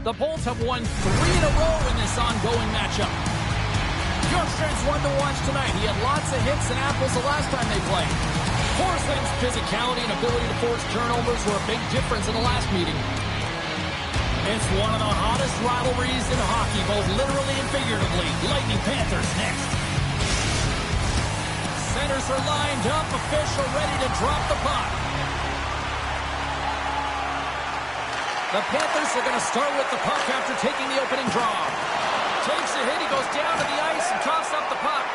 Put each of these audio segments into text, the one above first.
The Bolts have won 3 in a row in this ongoing matchup. Bjorkstrand's one to watch tonight. He had lots of hits and apples the last time they played. Forsling's physicality and ability to force turnovers were a big difference in the last meeting. It's one of the hottest rivalries in hockey, both literally and figuratively. Lightning Panthers next. Centers are lined up, official ready to drop the puck. The Panthers are going to start with the puck after taking the opening draw. Takes a hit, he goes down to the ice and coughs up the puck.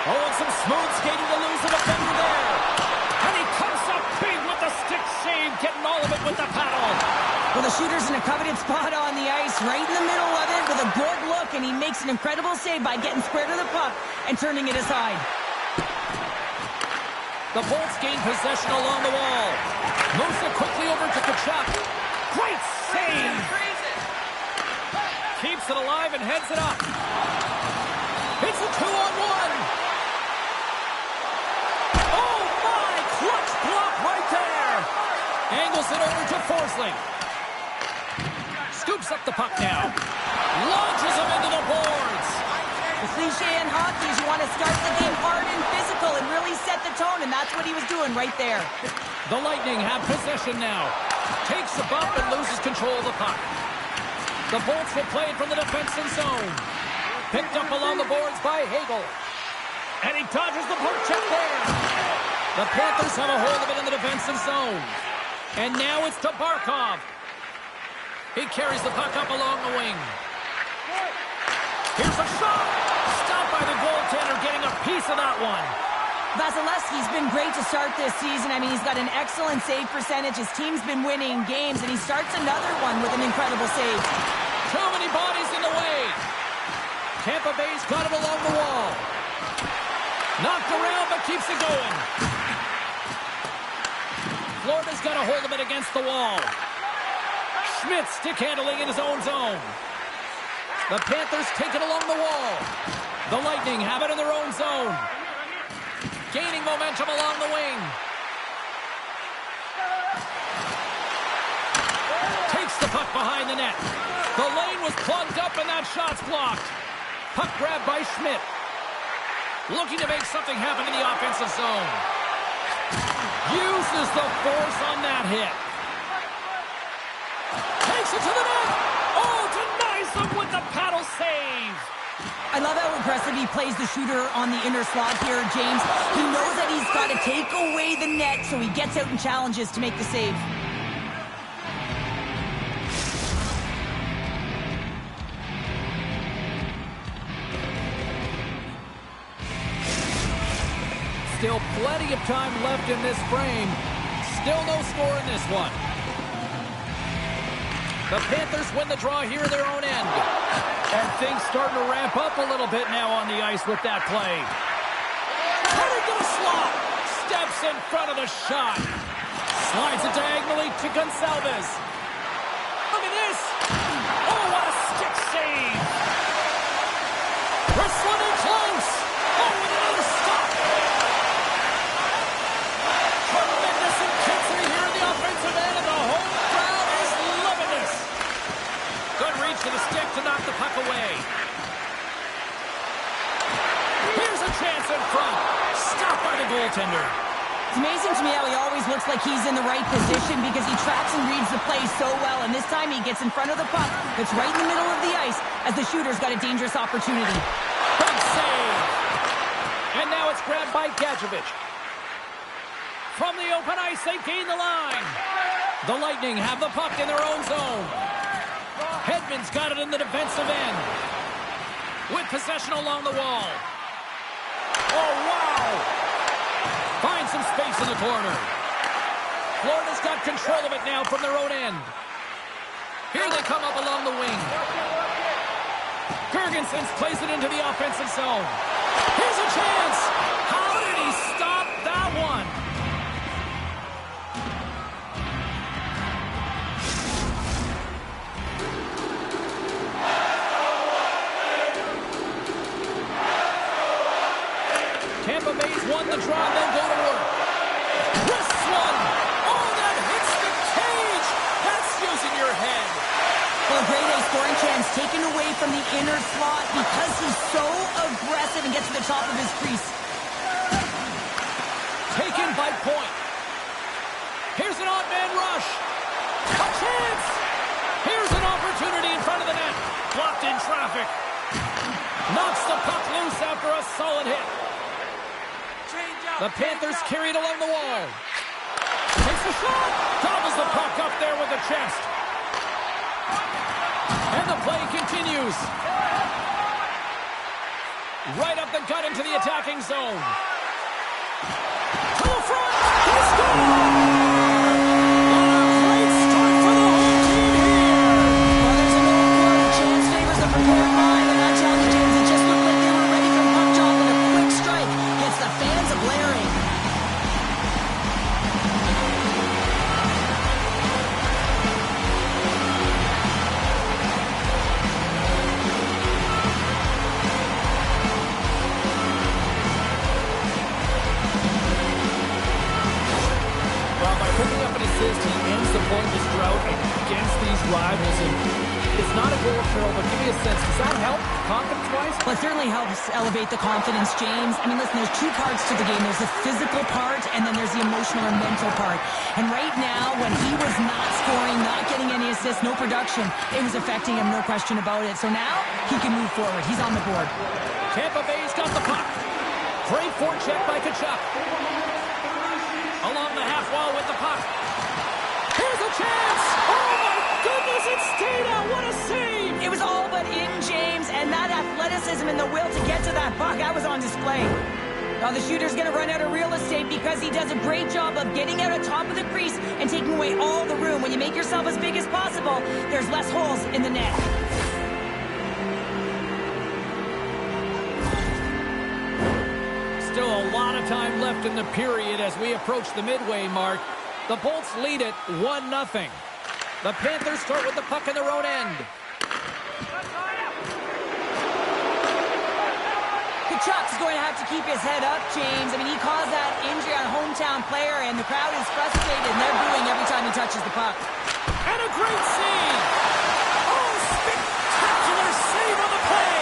Oh, and some smooth skating to lose the defender there. And he comes up big with the stick save, getting all of it with the paddle. Well, the shooter's in a coveted spot on the ice, right in the middle of it with a good look, and he makes an incredible save by getting square to the puck and turning it aside. The Bolts gain possession along the wall. Moves it quickly over to Kachuk. Great save! Keeps it alive and heads it up. It's a 2-on-1. Oh my! Clutch block right there! Angles it over to Forsling. Scoops up the puck now. Launches him into the boards. The cliche in hockey is you want to start the game hard and physical and really set the tone, and that's what he was doing right there. The Lightning have possession now. Takes a bump and loses control of the puck. The Bolts will play it from the defensive zone. Picked up along the boards by Hagel. And he dodges the poke check there. The Panthers have a hold of it in the defensive zone. And now it's to Barkov. He carries the puck up along the wing. Here's a shot. Stopped by the goaltender, getting a piece of that one. Vasilevsky's been great to start this season. I mean, he's got an excellent save percentage. His team's been winning games, and he starts another one with an incredible save. Too many bodies in the way. Tampa Bay's got it along the wall. Knocked around, but keeps it going. Florida's got a hold of it against the wall. Schmidt stick handling in his own zone. The Panthers take it along the wall. The Lightning have it in their own zone. Gaining momentum along the wing. Takes the puck behind the net. The lane was plugged up and that shot's blocked. Puck grabbed by Schmidt. Looking to make something happen in the offensive zone. Uses the force on that hit. Takes it to the net. Oh, denies them with the paddle save. I love how aggressive he plays the shooter on the inner slot here, James. He knows that he's got to take away the net, so he gets out and challenges to make the save. Still plenty of time left in this frame. Still no score in this one. The Panthers win the draw here in their own end. And things starting to ramp up a little bit now on the ice with that play. Headed to the slot. Steps in front of the shot. Slides it diagonally to Gonçalves. Look at this. Oh, what a stick save. Wrestling in close. Oh, and another stop. Tremendous intensity here in the offensive end, and the home crowd is loving this. Good reach to the stick to knock the puck away. Here's a chance in front. Stopped by the goaltender. It's amazing to me how he always looks like he's in the right position because he tracks and reads the play so well. And this time he gets in front of the puck that's right in the middle of the ice as the shooter's got a dangerous opportunity. Big save. And now it's grabbed by Gadjevich. From the open ice, they've gained the line. The Lightning have the puck in their own zone. Hedman's got it in the defensive end. With possession along the wall. Oh, wow! Finds some space in the corner. Florida's got control of it now from their own end. Here they come up along the wing. Girgensons plays it into the offensive zone. Here's a chance. How did he stop that one? Tampa Bay's won the draw, they'll go to work. This one! Oh, that hits the cage! That's using your head. Well, a great A scoring chance taken away from the inner slot because he's so aggressive and gets to the top of his crease. Taken by Point. Here's an odd man rush. A chance! Here's an opportunity in front of the net. Blocked in traffic. Knocks the puck loose after a solid hit. The Panthers carry it along the wall. Takes a shot. Gobbles the puck up there with the chest. And the play continues. Right up the gut into the attacking zone. To the front. He scores! Great start for the whole team here. Well, there's an old quote. Chance favors the prepared mind. And not challenging James. It just looked like they were ready for the puck drop, and a quick strike gets the fans a blaring. Picking up an assist, he ends the pointless drought against these rivals. And it's not a goal, Cheryl, but give me a sense. Does that help confidence-wise? Well, it certainly helps elevate the confidence, James. I mean, listen, there's two parts to the game. There's the physical part, and then there's the emotional or mental part. And right now, when he was not scoring, not getting any assists, no production, it was affecting him, no question about it. So now, he can move forward. He's on the board. Tampa Bay's got the puck. Great forecheck by Tkachuk. Along the half wall with the puck. Here's a chance! Oh my goodness, it stayed out! What a save! It was all but in, James, and that athleticism and the will to get to that puck, that was on display. Now the shooter's going to run out of real estate because he does a great job of getting out on top of the crease and taking away all the room. When you make yourself as big as possible, there's less holes in the net. Still a lot of time left in the period as we approach the midway mark. The Bolts lead it 1-0. The Panthers start with the puck in their own end. Chuck's going to have to keep his head up, James. I mean, he caused that injury on a hometown player, and the crowd is frustrated, and they're booing every time he touches the puck. And a great save! Oh, spectacular save on the play!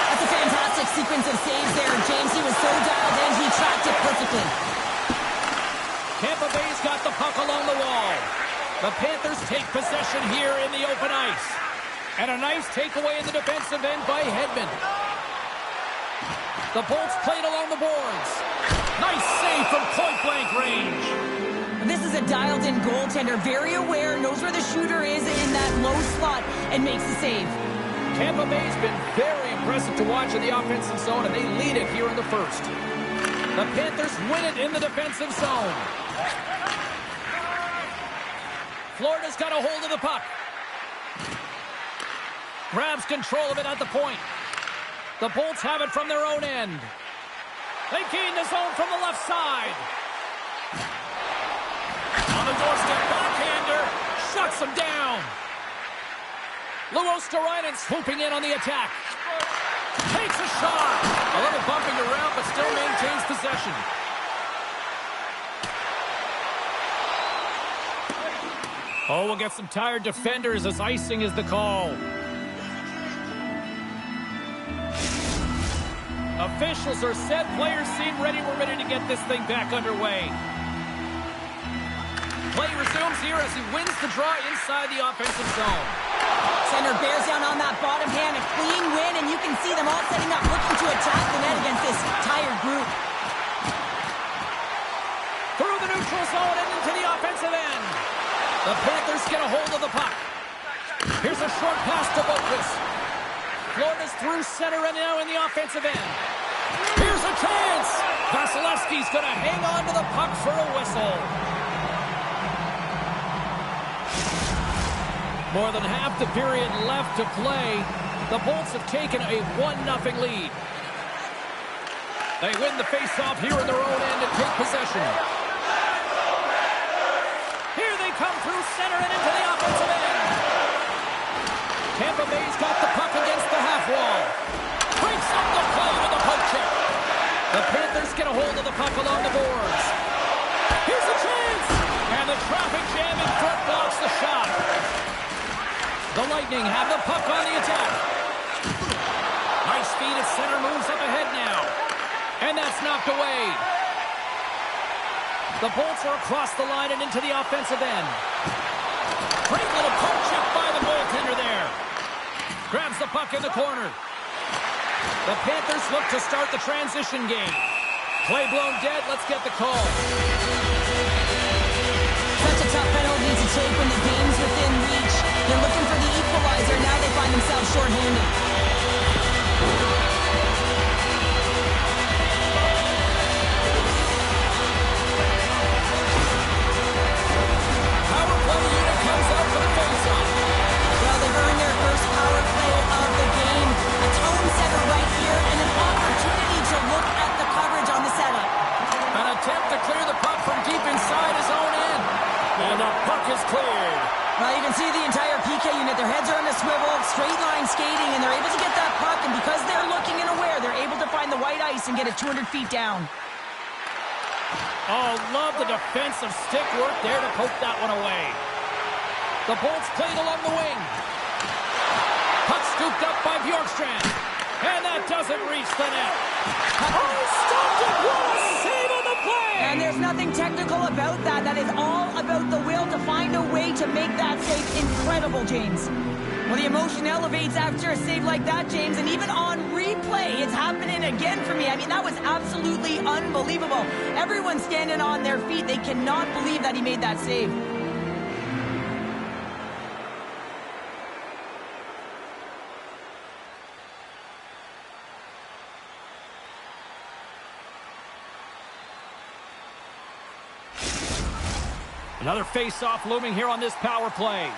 That's a fantastic sequence of saves there, James. He was so dialed in, he tracked it perfectly. Tampa Bay's got the puck along the wall. The Panthers take possession here in the open ice. And a nice takeaway in the defensive end by Hedman. The Bolts played along the boards. Nice save from point-blank range. This is a dialed-in goaltender, very aware, knows where the shooter is in that low slot, and makes the save. Tampa Bay's been very impressive to watch in the offensive zone, and they lead it here in the first. The Panthers win it in the defensive zone. Florida's got a hold of the puck. Grabs control of it at the point. The Bolts have it from their own end. They gain the zone from the left side. On the doorstep, backhander. Shuts him down. Luostarinen swooping in on the attack. Takes a shot. A little bumping around, but still maintains possession. Oh, we'll get some tired defenders as icing is the call. Officials are set. Players seem ready. We're ready to get this thing back underway. Play resumes here as he wins the draw inside the offensive zone. Center bears down on that bottom hand. A clean win, and you can see them all setting up, looking to attack the net against this tired group. Through the neutral zone and into the offensive end. The Panthers get a hold of the puck. Here's a short pass to Boqvist. Florida's through center and now in the offensive end. Here's a chance. Vasilevsky's going to hang on to the puck for a whistle. More than half the period left to play. The Bolts have taken a 1-0 lead. They win the faceoff here in their own end and take possession. Here they come through center and into the offensive end. Tampa Bay's got the puck against the half wall. Breaks up the play with a poke check. The Panthers get a hold of the puck along the boards. Here's a chance. And the traffic jam in front blocks the shot. The Lightning have the puck on the attack. Nice feed at center, moves up ahead now. And that's knocked away. The Bolts are across the line and into the offensive end. Great little poke check by the goaltender there. Grabs the puck in the corner. The Panthers look to start the transition game. Play blown dead. Let's get the call. Such a tough penalty to take when the game's within reach. They're looking for the equalizer. Now they find themselves shorthanded. Power play unit comes out for the faceoff. Well, they've earned their first power play of the game. A tone setter right here and an opportunity to look at the coverage on the setup. An attempt to clear the puck from deep inside his own end. And the puck is cleared. Well, you can see the entire PK unit. Their heads are on a swivel, straight line skating, and they're able to get that puck. And because they're looking and aware, they're able to find the white ice and get it 200 feet down. Oh, love the defensive stick work there to poke that one away. The Bolts played along the wing. Puck scooped up by Bjorkstrand. And that doesn't reach the net. Oh, stopped it! What a save on the play! And there's nothing technical about that. That is all about the will to find a way to make that save incredible, James. Well, the emotion elevates after a save like that, James, and even on replay, it's happening again for me. I mean, that was absolutely unbelievable. Everyone's standing on their feet. They cannot believe that he made that save. Another face-off looming here on this power play.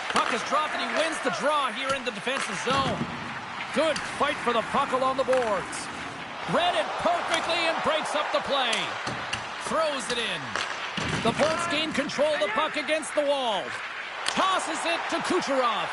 Puck is dropped and he wins the draw here in the defensive zone. Good fight for the puck along the boards. Read it perfectly and breaks up the play. Throws it in. The Bolts gain control of the puck against the wall. Tosses it to Kucherov.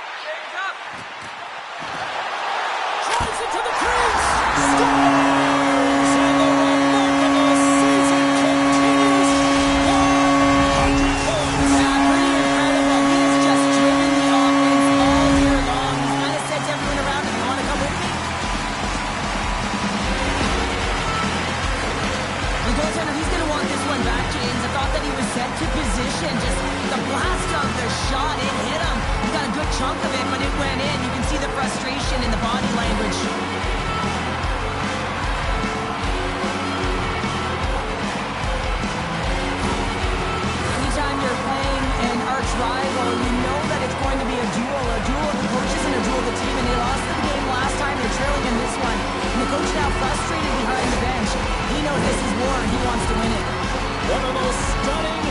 chunk of it, but it went in. You can see the frustration in the body language. Anytime you're playing an arch rival, you know that it's going to be a duel of the coaches and a duel of the team, and they lost the game last time. They're trailing in this one. And the coach now frustrated behind the bench. He knows this is war, and he wants to win it. One of the most stunning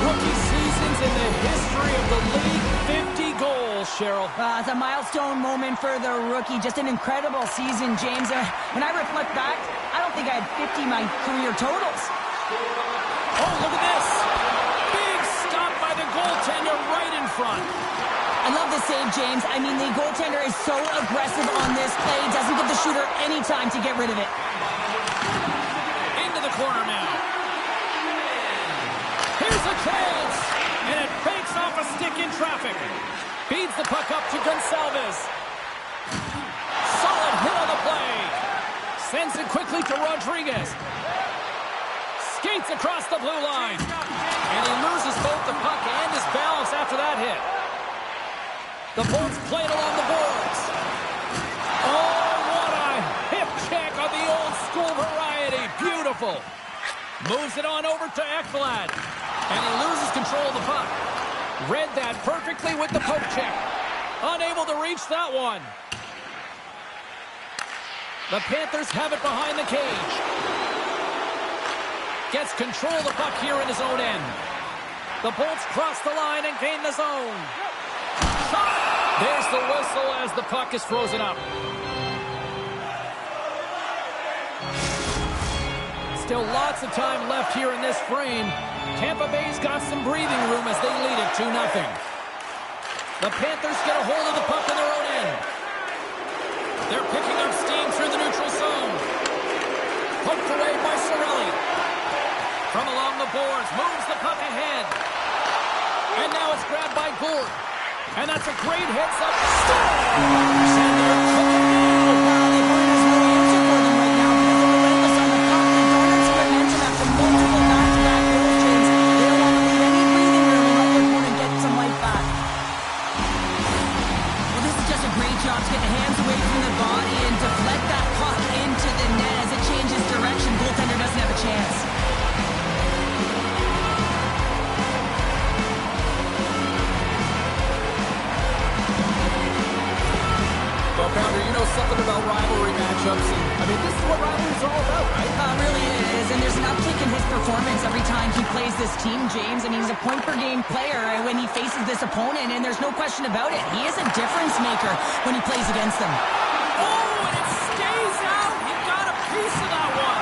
rookie seasons in the history of the league. 50 goals, Cheryl. It's a milestone moment for the rookie. Just an incredible season, James. When I reflect back, I don't think I had 50 my career totals. Oh, look at this. Big stop by the goaltender right in front. I love the save, James. I mean, the goaltender is so aggressive on this play. Doesn't give the shooter any time to get rid of it. Into the corner now. Here's a chance. And it fakes off a stick in traffic. Feeds the puck up to Gonçalves. Solid hit on the play. Sends it quickly to Rodriguez. Skates across the blue line. And he loses both the puck and his balance after that hit. The Bolts play it along the boards. Oh, what a hip check on the old school variety. Beautiful. Moves it on over to Ekblad. And he loses control of the puck. Read that perfectly with the poke check. Unable to reach that one. The Panthers have it behind the cage. Gets control of the puck here in his own end. The Bolts cross the line and gain the zone. Shot! There's the whistle as the puck is frozen up. Still lots of time left here in this frame. Tampa Bay's got some breathing room as they lead it 2-0. The Panthers get a hold of the puck in their own end. They're picking up steam through the neutral zone. Poked away by Cirelli. From along the boards, moves the puck ahead. And now it's grabbed by Gourde. And that's a great heads-up stop. And they're cooking now. Wow, the Hornets really answer for them right now because they're relentless on the puck. They've garnered some momentum after multiple back-to-back goals, James. They don't want to leave any breathing room and let their opponent get some life back. Well, this is just a great job to get the hands away from the body and deflect that puck into the net as it changes direction. Goaltender doesn't have a chance. Well, Pounder, you know something about rivalry matchups. I mean, this is what rivalry is all about, right? Really is, and there's an uptick in his performance every time he plays this team, James. I mean, he's a point-per-game player when he faces this opponent, and there's no question about it. He is a difference maker when he plays against them. Oh, and it stays out. He got a piece of that one.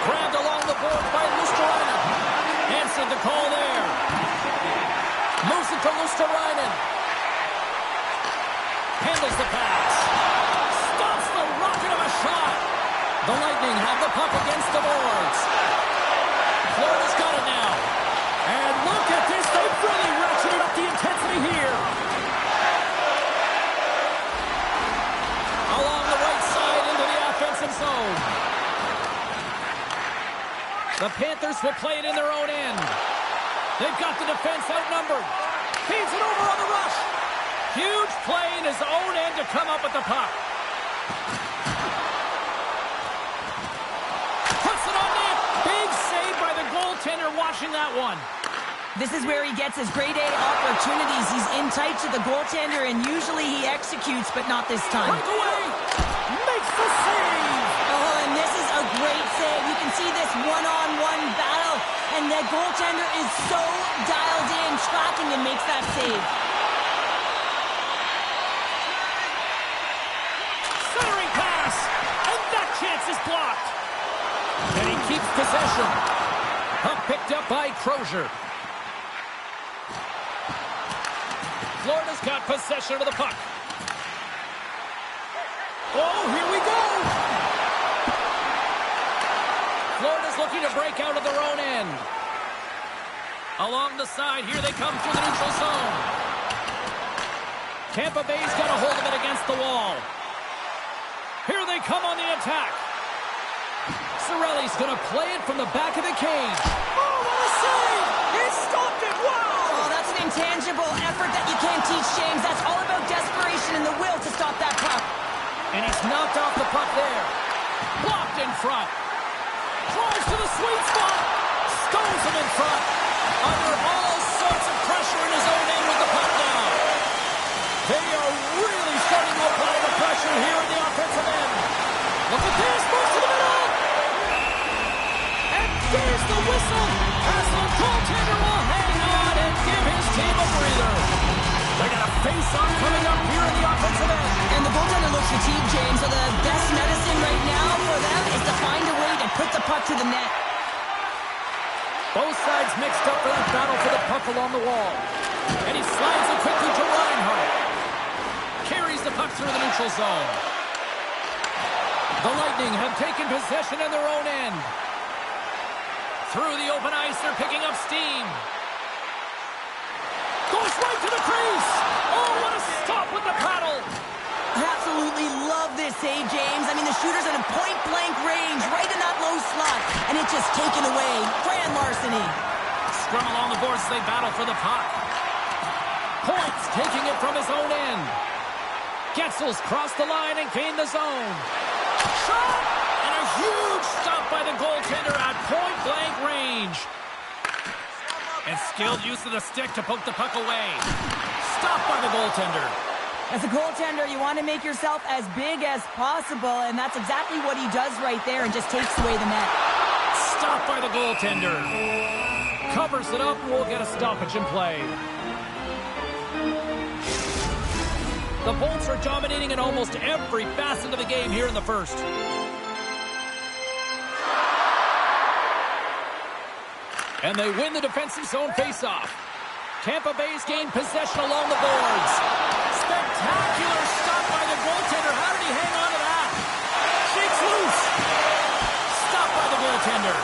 Grabbed along the board by Luosterainen. Answered the call there. Moves it to Luosterainen. Handles the pass. Stops the rocket of a shot. The Lightning have the puck against the boards. Florida's got it now. And look at this. They've really ratcheted up the intensity here. Along the right side into the offensive zone. The Panthers will play it in their own end. They've got the defense outnumbered. Feeds it over on the rush. Huge play in his own end to come up with the puck. Puts it on net. Big save by the goaltender watching that one. This is where he gets his grade A opportunities. He's in tight to the goaltender, and usually he executes, but not this time. Breakaway. Makes the save. Oh, and this is a great save. You can see this one-on-one battle, and the goaltender is so dialed in, tracking, and makes that save. Centering pass, and that chance is blocked. And he keeps possession. Puck picked up by Crozier. Florida's got possession of the puck. Oh, here we go. Florida's looking to break out of their own end. Along the side, here they come through the neutral zone. Tampa Bay's got a hold of it against the wall. Here they come on the attack. Cirelli's going to play it from the back of the cage. Oh, what a save! He stopped it! Wow! Oh, that's an intangible effort that you can't teach, James. That's all about desperation and the will to stop that puck. And he's knocked off the puck there. Blocked in front. Drives to the sweet spot. Stones him in front. Under all sorts of pressure in his own end with the puck now. They are really starting to apply the pressure here in the offensive end. Look at this. Moves to the middle. And there's the whistle as the goaltender will hang on and give his team a breather. They got a face-off coming up here in the offensive end. And the goaltender looks fatigued, James, so the best medicine right now for them is to find a way to put the puck to the net. Both sides mixed up for that battle for the puck along the wall. And he slides it quickly to Reinhart. Carries the puck through the neutral zone. The Lightning have taken possession in their own end. Through the open ice, they're picking up steam. Goes right to the crease. Oh, what a stop with the paddle. I absolutely love this save, James. I mean, the shooter's in a point-blank range, right in that low slot, and it's just taken away. Grand larceny. Scrum along the boards as they battle for the puck. Points taking it from his own end. Getzel's crossed the line and gained the zone. Shot! And a huge stop by the goaltender at point-blank range. And skilled use of the stick to poke the puck away. Stopped by the goaltender. As a goaltender, you want to make yourself as big as possible, and that's exactly what he does right there and just takes away the net. Stopped by the goaltender. Covers it up, and we'll get a stoppage in play. The Bolts are dominating in almost every facet of the game here in the first. And they win the defensive zone faceoff. Tampa Bay's gained possession along the boards. Spectacular stop by the goaltender. How did he hang on to that? Shakes loose. Stopped by the goaltender.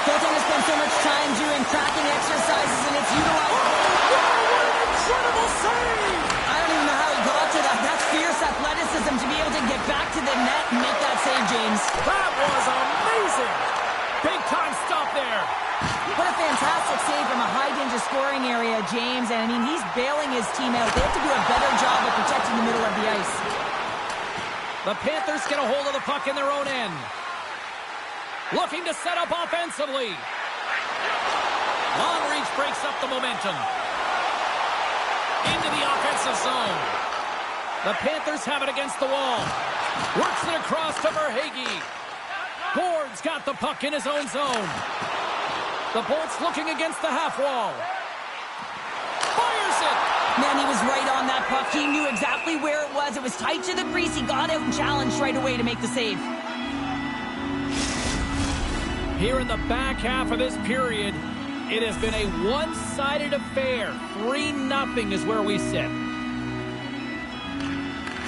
Goaltender spends so much time doing cracking exercises, and it's utilized. Oh, wow, what an incredible save! I don't even know how he got to that. That's fierce athleticism to be able to get back to the net and make that save, James. That was amazing. Big time stop there. What a fantastic save from a high-danger scoring area, James. And, I mean, he's bailing his team out. They have to do a better job of protecting the middle of the ice. The Panthers get a hold of the puck in their own end. Looking to set up offensively. Long reach breaks up the momentum. Into the offensive zone. The Panthers have it against the wall. Works it across to Verhaeghe. Board's got the puck in his own zone. The Bolts looking against the half wall. Fires it! Man, he was right on that puck. He knew exactly where it was. It was tight to the crease. He got out and challenged right away to make the save. Here in the back half of this period, it has been a one-sided affair. 3-0 is where we sit.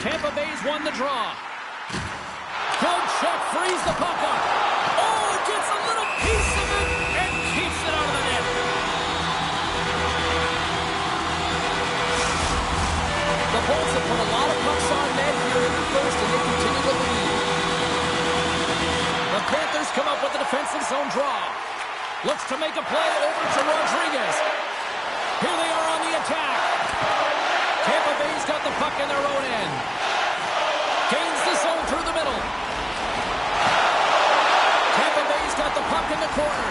Tampa Bay's won the draw. Good check, frees the puck up. Oh, gets a little piece of it and keeps it out of the net. The Bolts have put a lot of pucks on net here in the first, and they continue to lead. The Panthers come up with a defensive zone draw. Looks to make a play over to Rodriguez. Here they are on the attack. Tampa Bay's got the puck in their own end. Gains the zone through the middle. Tampa Bay's got the puck in the corner.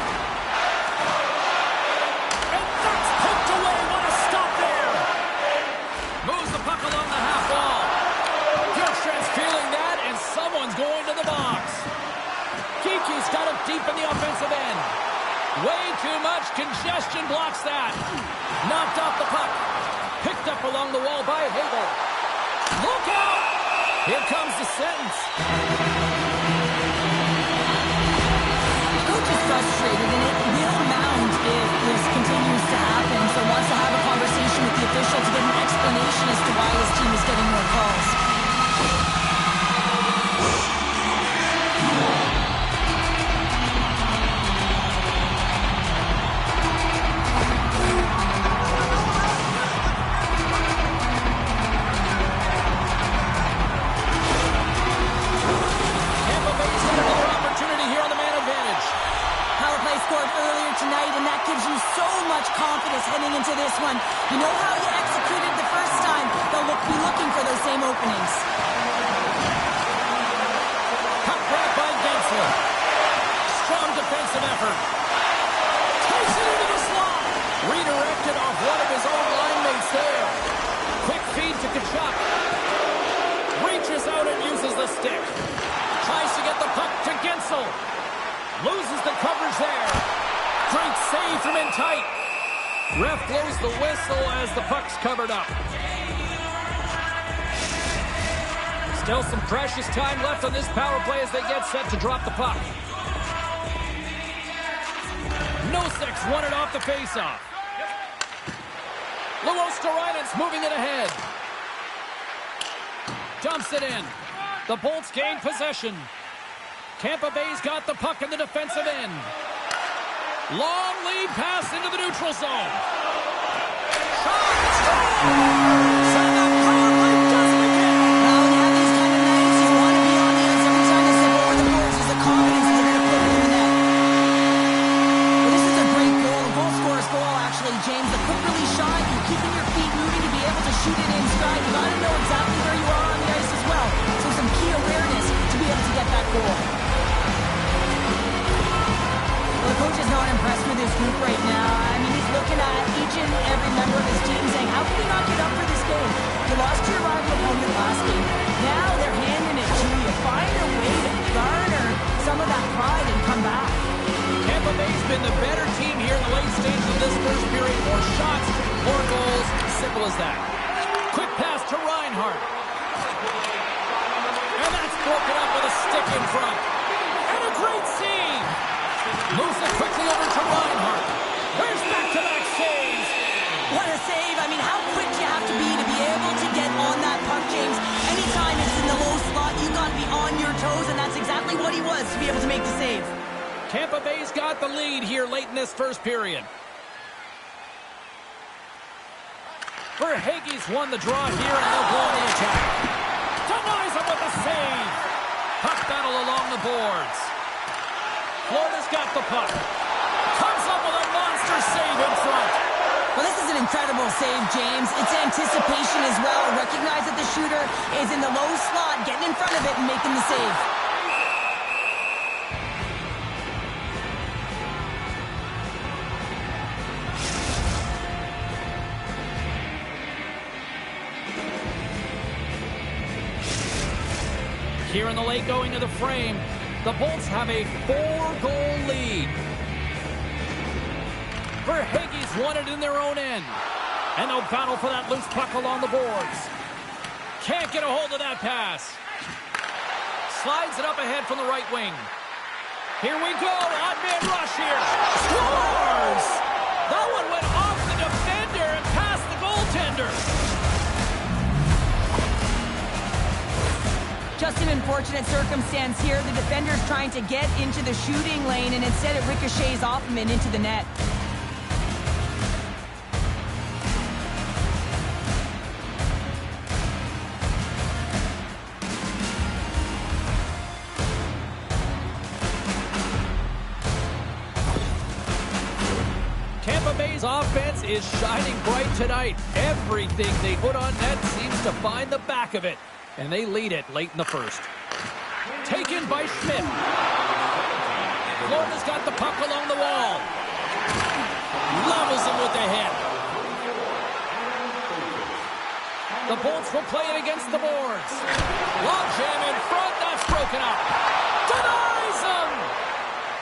And that's poked away. What a stop there. Moves the puck along the half wall. Gilstrand's feeling that, and someone's going to the box. Kiki's got it deep in the offensive end. Way too much congestion blocks that. Knocked off the puck. Picked up along the wall by Hagel. Look out! Here comes the sentence. Coach is frustrated, and it will mount if this continues to happen. So wants to have a conversation with the official to get an explanation as to why his team is getting more calls. Scored earlier tonight, and that gives you so much confidence nervous heading into this one. You know how you executed the first time. They'll be looking for those same openings. Cut back by Gensel. Strong defensive effort. Takes it into the slot. Redirected off one of his own line mates there. Quick feed to Kachuk. Reaches out and uses the stick. Tries to get the puck to Gensel. Loses the coverage there. Great save from in tight. Ref blows the whistle as the puck's covered up. Still some precious time left on this power play as they get set to drop the puck. Nosek's won it off the faceoff. Luosterainen's moving it ahead. Dumps it in. The Bolts gain possession. Tampa Bay's got the puck in the defensive end. Long lead pass into the neutral zone. Been the better team here in the late stages of this first period. More shots, more goals. Simple as that. Quick pass to Reinhart. And that's broken up with a stick in front. And a great save. Moves it quickly over to Reinhart. There's back-to-back saves. What a save. I mean, how quick you have to be able to get on that puck, James. Anytime it's in the low slot, you got to be on your toes, and that's exactly what he was to be able to make the save. Tampa Bay's got the lead here late in this first period. Verhaeghe's won the draw here, and they'll go on the attack. Denies him with the save. Puck battle along the boards. Florida's got the puck. Comes up with a monster save in front. Well, this is an incredible save, James. It's anticipation as well. Recognize that the shooter is in the low slot, getting in front of it and making the save. Here in the late going to the frame, the Bolts have a 4-goal lead. Verhaeghe's won it in their own end. And they'll battle for that loose puck along the boards. Can't get a hold of that pass. Slides it up ahead from the right wing. Here we go, odd man rush here. Scores! That one went off the defender and past the goaltender. Just an unfortunate circumstance here. The defender's trying to get into the shooting lane, and instead it ricochets off him and into the net. Tampa Bay's offense is shining bright tonight. Everything they put on net seems to find the back of it. And they lead it late in the first. Taken by Schmidt. Florida's got the puck along the wall. Levels him with the hit. The Bolts will play it against the boards. Long jam in front. That's broken up. Denies him.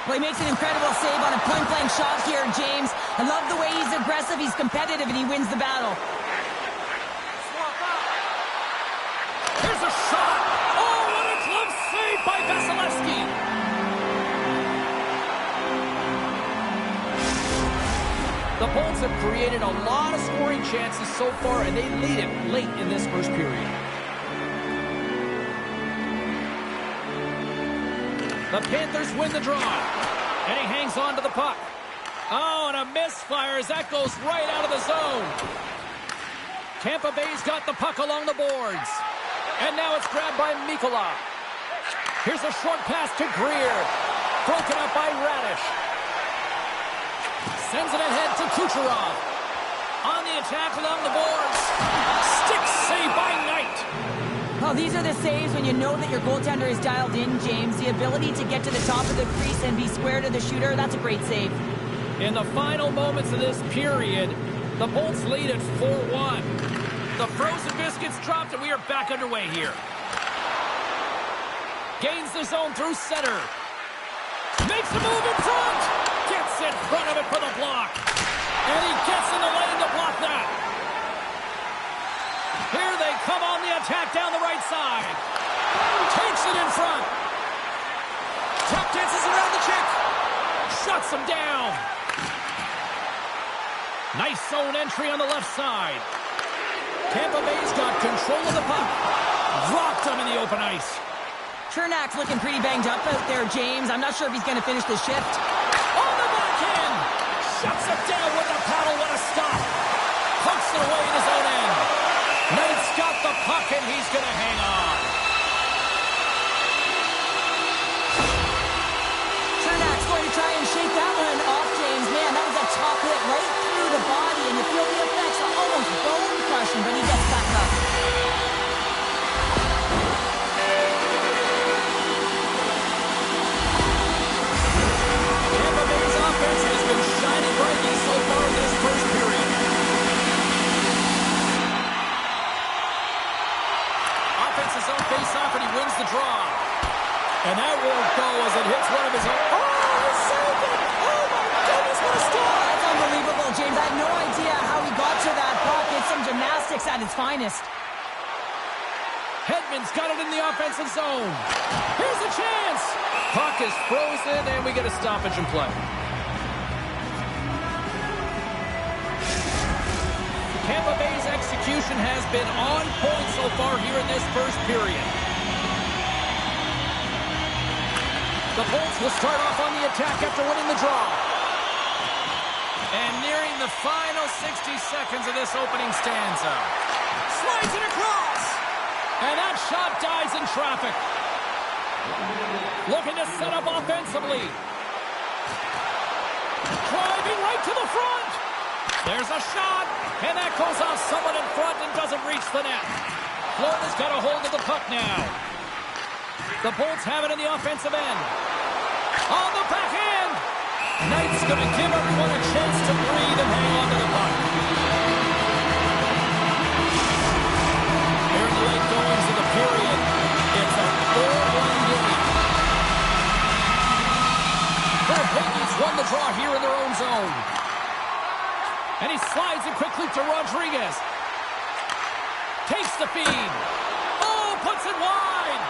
Well, he makes an incredible save on a point-blank shot here, James. I love the way he's aggressive, he's competitive, and he wins the battle. Here's a shot. Oh, what a glove save by Vasilevsky. The Bolts have created a lot of scoring chances so far, and they lead it late in this first period. The Panthers win the draw, and he hangs on to the puck. Oh, and a misfire as that goes right out of the zone. Tampa Bay's got the puck along the boards. And now it's grabbed by Mikkola. Here's a short pass to Greer. Broken up by Radish. Sends it ahead to Kucherov. On the attack along the boards. Stick save by Knight. Oh, these are the saves when you know that your goaltender is dialed in, James. The ability to get to the top of the crease and be square to the shooter, that's a great save. In the final moments of this period, the Bolts lead at 4-1. The frozen biscuits dropped, and we are back underway here. Gains the zone through center. Makes a move in front. Gets in front of it for the block. And he gets in the lane to block that. Here they come on the attack down the right side. Takes it in front. Tap dances around the chick. Shuts him down. Nice zone entry on the left side. Tampa Bay's got control of the puck. Dropped him in the open ice. Chernak's looking pretty banged up out there, James. I'm not sure if he's going to finish the shift. On the backhand. Shuts it down with a paddle. What a stop. Pokes it away in his own end. Knight's got the puck, and he's going to hang on. Chernak's going to try and shake that one off, James. Man, that was a top hit right through the body, and you feel the effects are almost bone crushing, but he gets back up. Tampa Bay's offense has been shining brightly so far in this first period. Offense is on face-off, and he wins the draw. And that won't go as it hits one of his own. Oh, he saved it! Oh, my goodness, what a stop! That's unbelievable, James. I had no idea how he got to that puck. It's some gymnastics at its finest. Hedman's got it in the offensive zone. Here's a chance. Puck is frozen, and we get a stoppage in play. Tampa Bay's execution has been on point so far here in this first period. The Bolts will start off on the attack after winning the draw. And nearing the final 60 seconds of this opening stanza. Slides it across. And that shot dies in traffic. Looking to set up offensively. Driving right to the front. There's a shot. And that goes off someone in front and doesn't reach the net. Florida's got a hold of the puck now. The Bolts have it in the offensive end. On the backhand. Knight's going to give everyone a chance to breathe and hang on to the puck. Here in the late goings of the period, it's a 4-1 game. The Penguins won the draw here in their own zone. And he slides it quickly to Rodriguez. Takes the feed. Oh, puts it wide.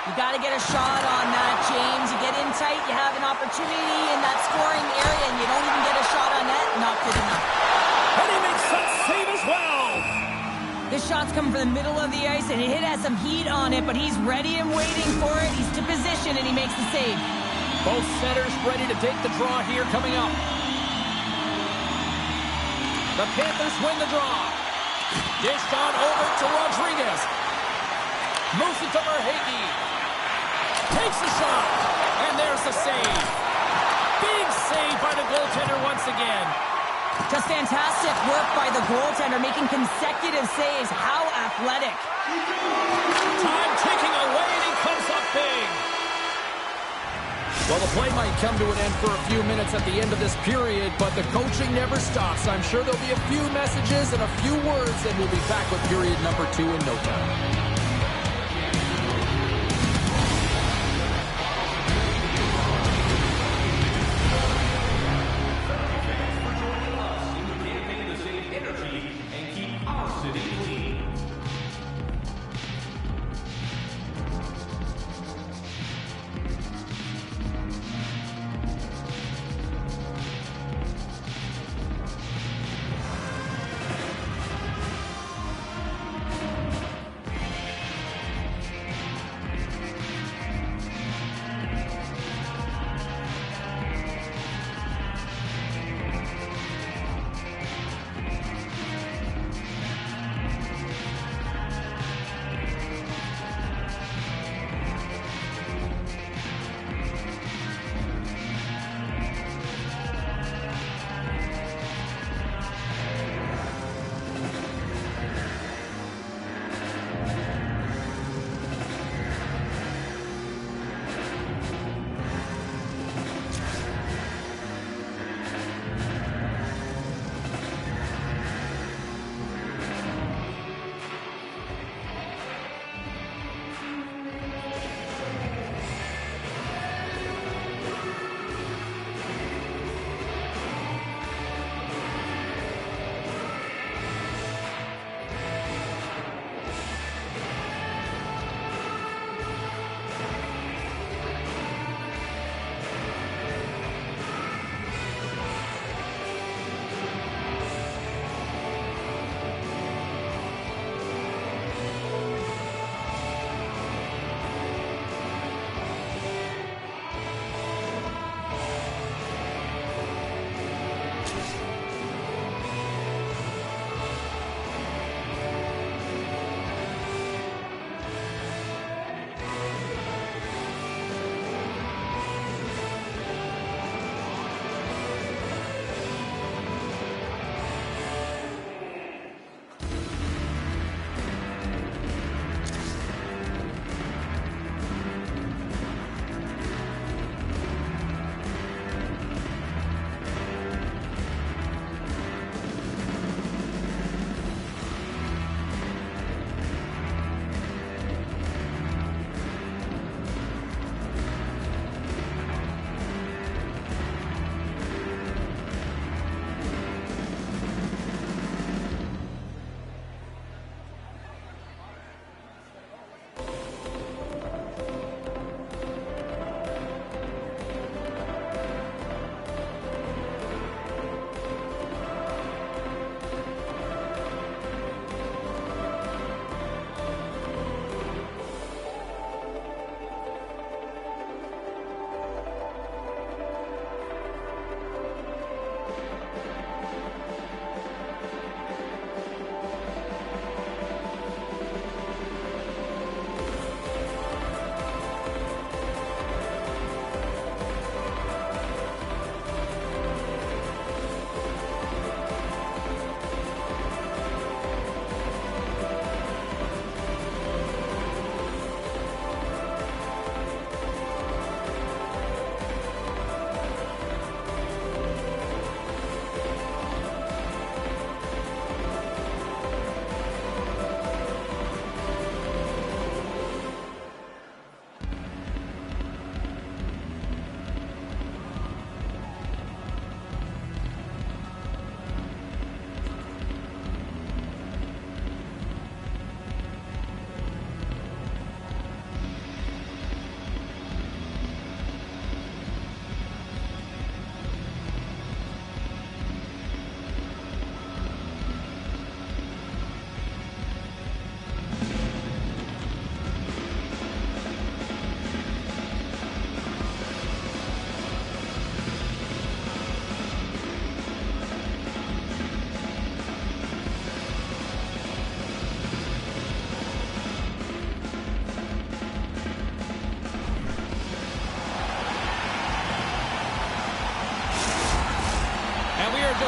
You got to get a shot on that, James. You get in tight, you have an opportunity in that scoring area, and you don't even get a shot on net. Not good enough. And he makes that save as well. This shot's coming from the middle of the ice, and it has some heat on it, but he's ready and waiting for it. He's to position, and he makes the save. Both centers ready to take the draw here coming up. The Panthers win the draw. Dished on over to Rodriguez. Moves it to Verhaeghe. Takes the shot. And there's the save. Big save by the goaltender once again. Just fantastic work by the goaltender, making consecutive saves. How athletic. Time ticking away, and he comes up big. Well, the play might come to an end for a few minutes at the end of this period, but the coaching never stops. I'm sure there'll be a few messages and a few words, and we'll be back with period number 2 in no time.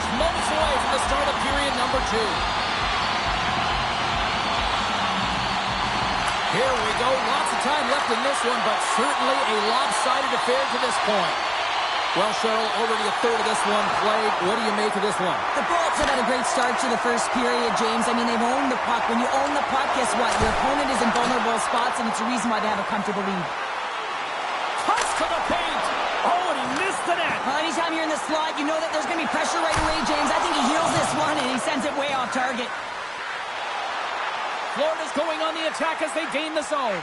just moments away from the start of period number 2. Here we go. Lots of time left in this one, but certainly a lopsided affair to this point. Well, Cheryl, already a third of this one played. What do you make of this one? The Bolts have had a great start to the first period, James. I mean, they've owned the puck. When you own the puck, guess what? Your opponent is in vulnerable spots, and it's a reason why they have a comfortable lead. Toss to the paint. Oh, and he missed the net. Well, anytime you're in the slot, you know that there's going to be pressure right away, James. I think he heals this one, and he sends it way off target. Florida's going on the attack as they gain the zone.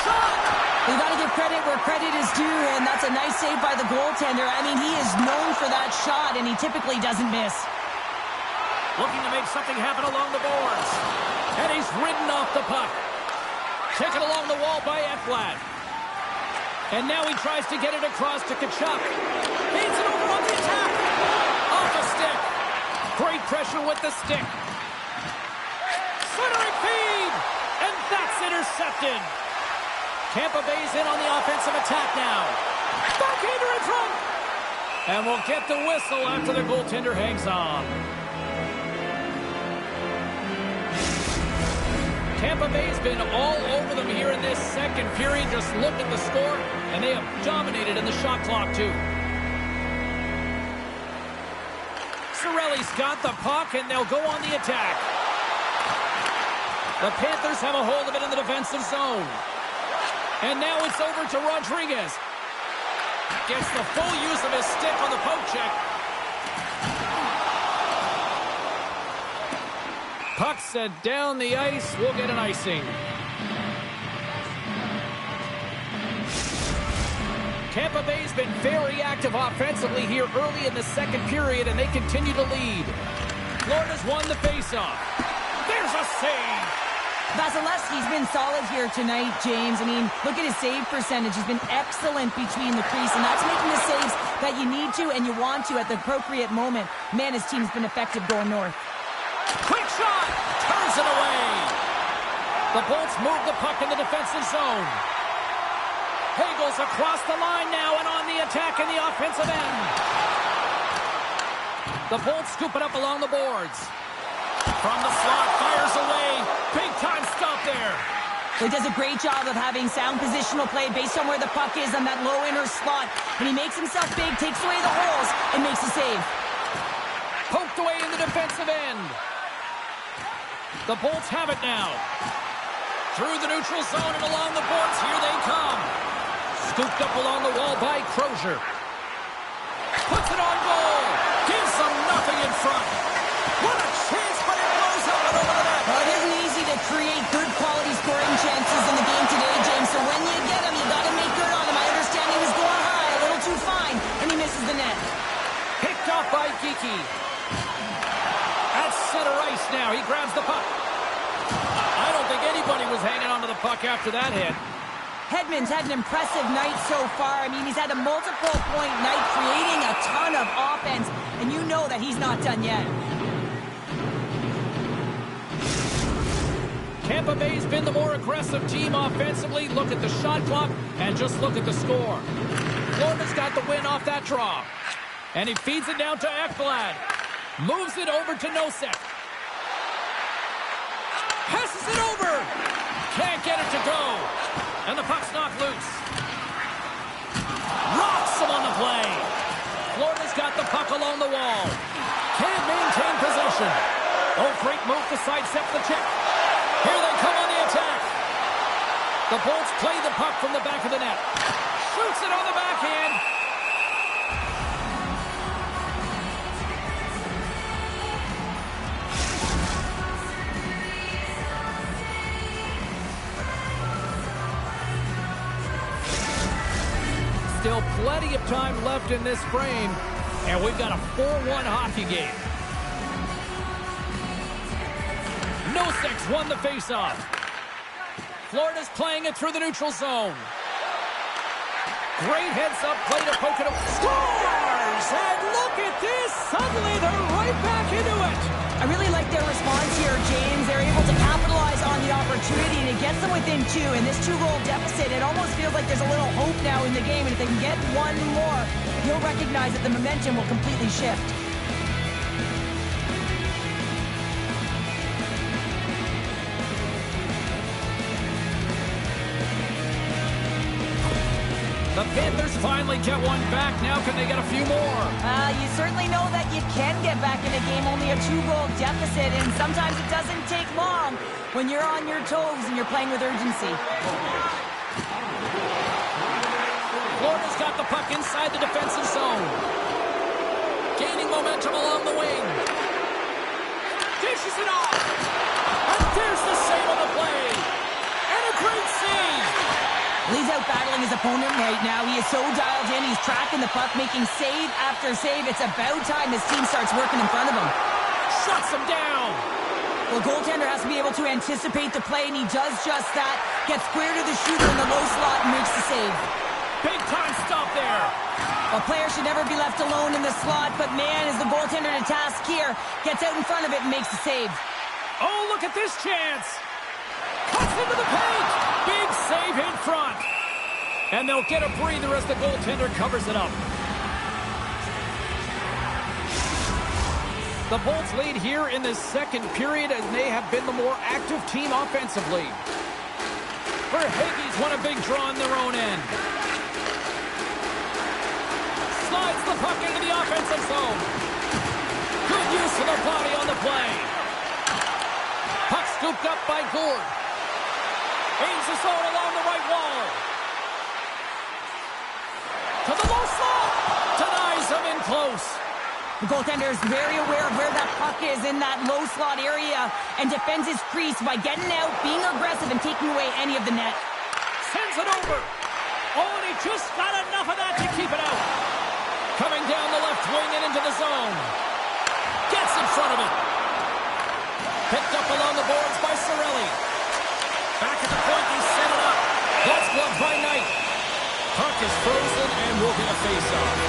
Shot! You got to give credit where credit is due, and that's a nice save by the goaltender. I mean, he is known for that shot, and he typically doesn't miss. Looking to make something happen along the boards. And he's ridden off the puck. Taken along the wall by Ekblad. And now he tries to get it across to Tkachuk. Feeds it over on the attack. Off a stick. Great pressure with the stick. Centering feed. And that's intercepted. Tampa Bay's in on the offensive attack now. Backhander in front. And we'll get the whistle after the goaltender hangs on. Tampa Bay's been all over them here in this second period. Just look at the score, and they have dominated in the shot clock, too. Cirelli's got the puck, and they'll go on the attack. The Panthers have a hold of it in the defensive zone. And now it's over to Rodriguez. Gets the full use of his stick on the poke check. Puck set down the ice. We'll get an icing. Tampa Bay's been very active offensively here early in the second period, and they continue to lead. Florida's won the faceoff. There's a save. Vasilevsky's been solid here tonight, James. I mean, look at his save percentage. He's been excellent between the crease, and that's making the saves that you need to and you want to at the appropriate moment. Man, his team's been effective going north. Quick shot! Turns it away! The Bolts move the puck in the defensive zone. Hagel's across the line now and on the attack in the offensive end. The Bolts scoop it up along the boards. From the slot, fires away. Big time stop there. He does a great job of having sound positional play based on where the puck is on that low inner slot. And he makes himself big, takes away the holes, and makes a save. Poked away in the defensive end. The Bolts have it now. Through the neutral zone and along the boards. Here they come. Scooped up along the wall by Crozier. Puts it on goal. Gives them nothing in front. What a chance, but it blows up and over the net. Well, it isn't easy to create good quality scoring chances in the game today, James. So when you get them, you got to make good on them. I understand he was going high, a little too fine, and he misses the net. Picked off by Geekie. At center ice now. He grabs the puck. I don't think anybody was hanging onto the puck after that hit. Hedman's had an impressive night so far. I mean, he's had a multiple-point night, creating a ton of offense, and you know that he's not done yet. Tampa Bay's been the more aggressive team offensively. Look at the shot clock and just look at the score. Florida's got the win off that draw. And he feeds it down to Ekblad. Moves it over to Nosek. Passes it over. Can't get it to go. And the puck's knocked loose. Rocks him on the play. Florida's got the puck along the wall. Can't maintain possession. Oh, great move to sidestep the check. Here they come on the attack. The Bolts play the puck from the back of the net. Shoots it on the backhand. Still plenty of time left in this frame, and we've got a 4-1 hockey game. Nosek's won the faceoff. Florida's playing it through the neutral zone. Great heads-up play to poke it up. Scores! And look at this! Suddenly they're right back into it. I really like their response here, James. They're able to capitalize on the opportunity, and it gets them within two. In this two-goal deficit, it almost feels like there's a little hope now in the game, and if they can get one more, you'll recognize that the momentum will completely shift. The Panthers finally get one back. Now can they get a few more? You certainly know that you can get back in a game, only a 2-goal deficit, and sometimes it doesn't take long when you're on your toes and you're playing with urgency. Florida's got the puck inside the defensive zone. Gaining momentum along the wing. Dishes it off. And there's the save on the play. And a great save. He's out battling his opponent right now. He is so dialed in. He's tracking the puck, making save after save. It's about time his team starts working in front of him. Shuts him down. Well, goaltender has to be able to anticipate the play, and he does just that. Gets square to the shooter in the low slot and makes the save. Big time stop there. A player should never be left alone in the slot, but man, is the goaltender to task here. Gets out in front of it and makes the save. Oh, look at this chance. Cuts into the paint. Big save in front. And they'll get a breather as the goaltender covers it up. The Bolts lead here in the second period as they have been the more active team offensively. Verhaeghe's won a big draw on their own end. Slides the puck into the offensive zone. Good use of the body on the play. Puck scooped up by Gourde. Aims the zone along the right wall. To the low slot. Denies him in close. The goaltender is very aware of where that puck is in that low slot area and defends his crease by getting out, being aggressive, and taking away any of the net. Sends it over. Oh, and he just got enough of that to keep it out. Coming down the left wing and into the zone. Gets in front of it. Picked up along the boards by Cirelli. Back at the point, he set it up. That's gloved by Knight. Puck is frozen and will get a face-off.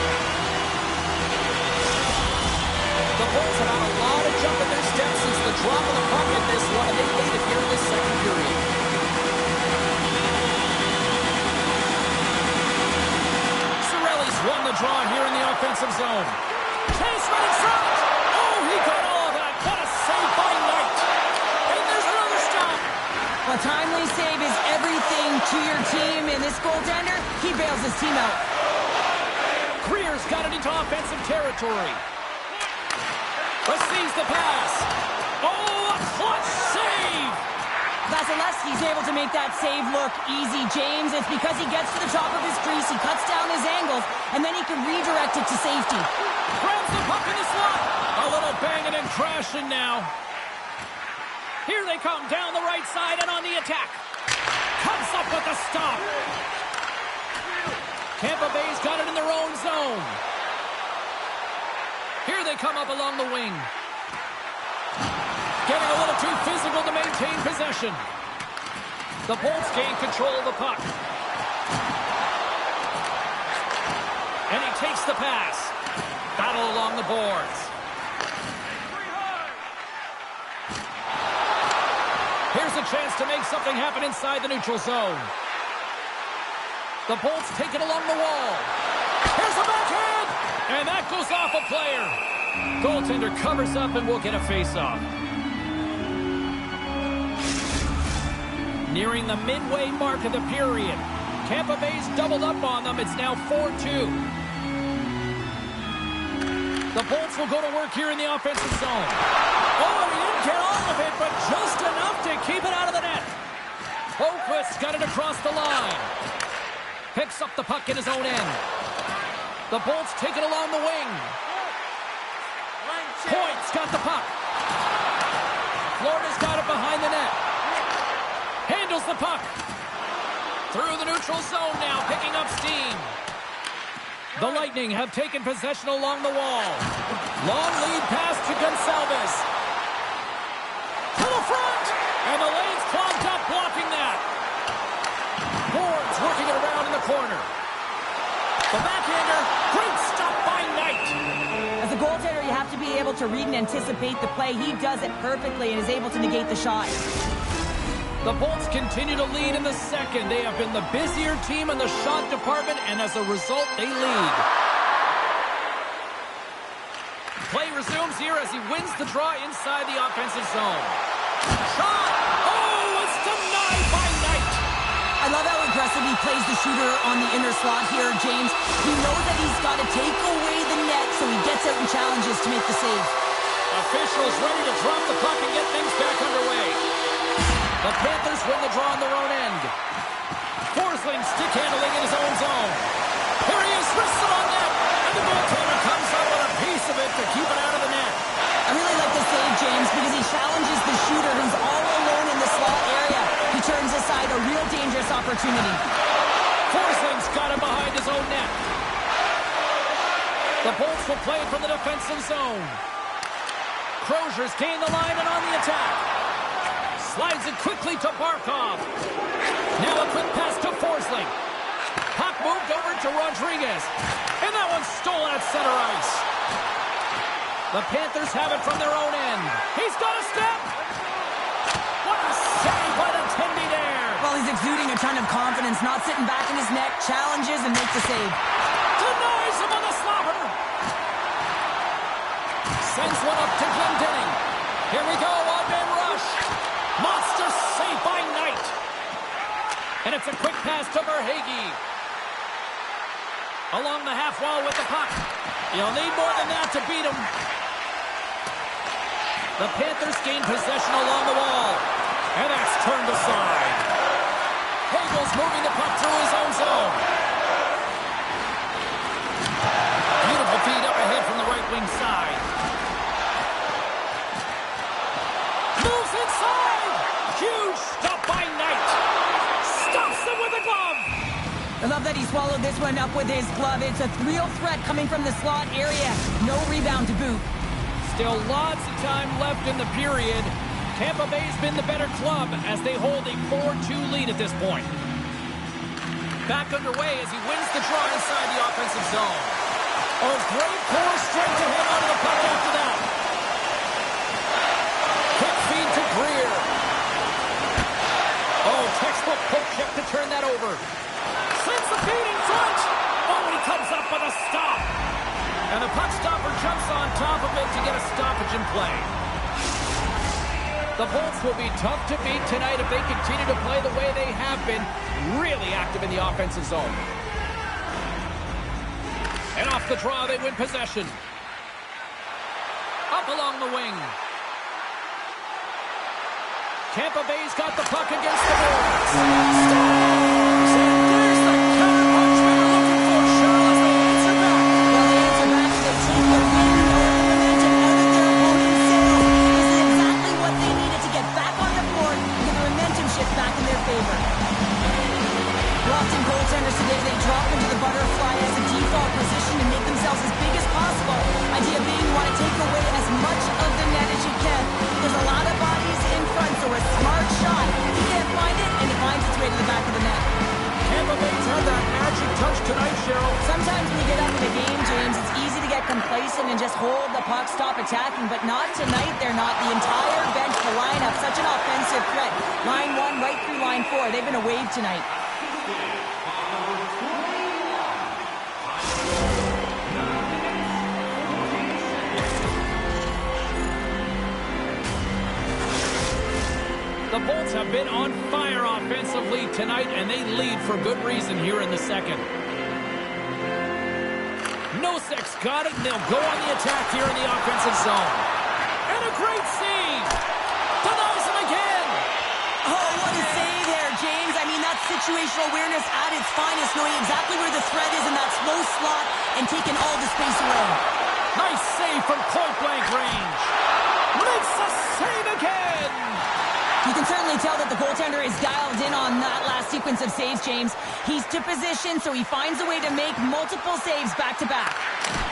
The Bulls have had a lot of jump in their steps since the drop of the puck in this one, and they made it here in this second period. Cirelli's won the draw here in the offensive zone. Chase right in front. Oh, he got all of that. What a save by Knight. And there's another stop. A timely save is everything to your team, and this goaltender, he bails his team out. Greer's got it into offensive territory. Receives the pass. Oh, a clutch save! Vasilevsky's able to make that save look easy, James. It's because he gets to the top of his crease, he cuts down his angles, and then he can redirect it to safety. Grabs the puck in the slot. A little banging and crashing now. Here they come down the right side and on the attack. Comes up with the stop. Tampa Bay's got it in their own zone. Here they come up along the wing. Getting a little too physical to maintain possession. The Bolts gain control of the puck. And he takes the pass. Battle along the boards. Here's a chance to make something happen inside the neutral zone. The Bolts take it along the wall. Here's a backhand! And that goes off a player. Goaltender covers up and will get a face-off. Nearing the midway mark of the period. Tampa Bay's doubled up on them. It's now 4-2. The Bolts will go to work here in the offensive zone. Oh, he didn't get all of it, but just enough to keep it out of the net. Boquist's got it across the line. Picks up the puck in his own end. The Bolts take it along the wing. Point's got the puck. Florida's got it behind the net. Handles the puck. Through the neutral zone now, picking up steam. The Lightning have taken possession along the wall. Long lead pass to Gonçalves. To the front! And the lane's clogged up, blocking that. Boards working it around in the corner. The backhander, great stop by Knight. As a goaltender, you have to be able to read and anticipate the play. He does it perfectly and is able to negate the shot. The Bolts continue to lead in the second. They have been the busier team in the shot department, and as a result, they lead. Play resumes here as he wins the draw inside the offensive zone. Shot! Oh, it's denied by Knight. I love how aggressively plays the shooter on the inner slot here, James. He knows that he's got to take away the net, so he gets out and challenges to make the save. Officials ready to drop the puck and get things back underway. The Panthers win the draw on their own end. Forsling stick handling in his own zone. Here he is, wristed on net, and the goaltender comes up with a piece of it to keep it out of the net. I really like the save, James, because he challenges the shooter who's all alone in the slot area. He turns aside a real dangerous opportunity. Forsling's got him behind his own net. The Bolts will play from the defensive zone. Crozier's gained the line and on the attack. Slides it quickly to Barkov. Now a quick pass to Forsling. Puck moved over to Rodriguez. And that one's stolen at center ice. The Panthers have it from their own end. He's got a step. What a save by the Tendy there. Well, he's exuding a ton of confidence, not sitting back in his net, challenges and makes the save. Denies him on the slobber. Sends one up to Glendening. Here we go, odd-man rush. Monster save by Knight. And it's a quick pass to Verhaeghe. Along the half wall with the puck. You'll need more than that to beat him. The Panthers gain possession along the wall. And that's turned aside. Hagel's moving the puck through his own zone. Beautiful feed up ahead from the right wing side. Moves inside. Huge stop by Knight. Stops him with a glove. I love that he swallowed this one up with his glove. It's a real threat coming from the slot area. No rebound to boot. Still lots of time left in the period. Tampa Bay's been the better club as they hold a 4-2 lead at this point. Back underway as he wins the draw inside the offensive zone. Oh, great pull straight to him out of the puck after that. Quick feed to Greer. Oh, textbook poke check to turn that over. Sends the feed in front. Oh, and he comes up with a stop. And the puck stopper jumps on top of it to get a stoppage in play. The Bolts will be tough to beat tonight if they continue to play the way they have been, really active in the offensive zone. And off the draw, they win possession. Up along the wing. Tampa Bay's got the puck against the boards. Stars! And there's the counterpunch we were looking for, Charles. They answer back. Well, they answer back and they take the win over the momentum out of their opponent's sails. This is exactly what they needed to get back on the board and get the momentum shift back in their favor. Often goaltenders today, they drop into the butterfly as a default position to make themselves as big as possible. Idea being you want to take away as much of the net as you can. There's a lot of bodies in front, so a smart shot. He can't find it, and it finds its way to the back of the net. Tampa Bay's had that magic touch tonight, Cheryl. Sometimes when you get up in a game, James, it's easy to get complacent and just hold the puck, stop attacking, but not tonight. They're not. The entire bench, the lineup, such an offensive threat. Line 1 right through line 4. They've been a wave tonight. The Bolts have been on fire offensively tonight, and they lead for good reason here in the second. Nosek's got it, and they'll go on the attack here in the offensive zone. And a great save! Denies him again! Oh, what a save there, James. I mean, that's situational awareness at its finest, knowing exactly where the threat is in that slow slot and taking all the space away. Nice save from point-blank range. Makes a save again! You can certainly tell that the goaltender is dialed in on that last sequence of saves, James. He's to position, so he finds a way to make multiple saves back-to-back.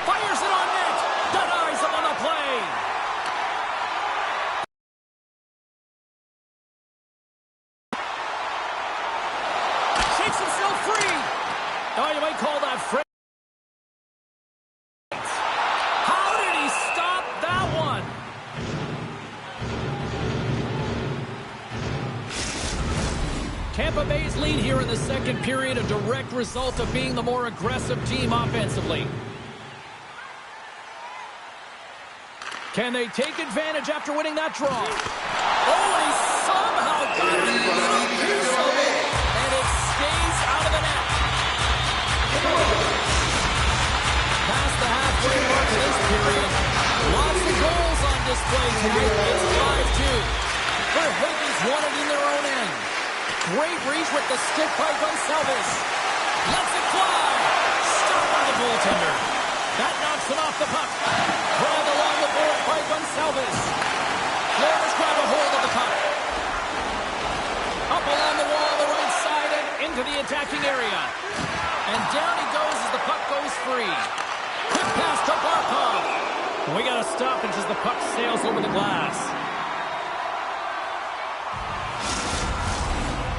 Fires it on net. Denies him on the play. Shakes himself free. Oh, you might call that free. How did he stop that one? Tampa Bay's lead here in the second period, a direct result of being the more aggressive team offensively. Can they take advantage after winning that draw? Oh, he somehow got a little piece of it, and it stays play tonight. It's 5-2. Verhagen's won it in their own end. Great reach with the stick by Gonçalves. Lets it fly. Stopped by the goaltender. That knocks him off the puck. Grabbed along the board by Gonçalves. Florida's grabbed a hold of the puck. Up along the wall, the right side, and into the attacking area. And down he goes as the puck goes free. Quick pass to Barkov. We got a stoppage as the puck sails over the glass.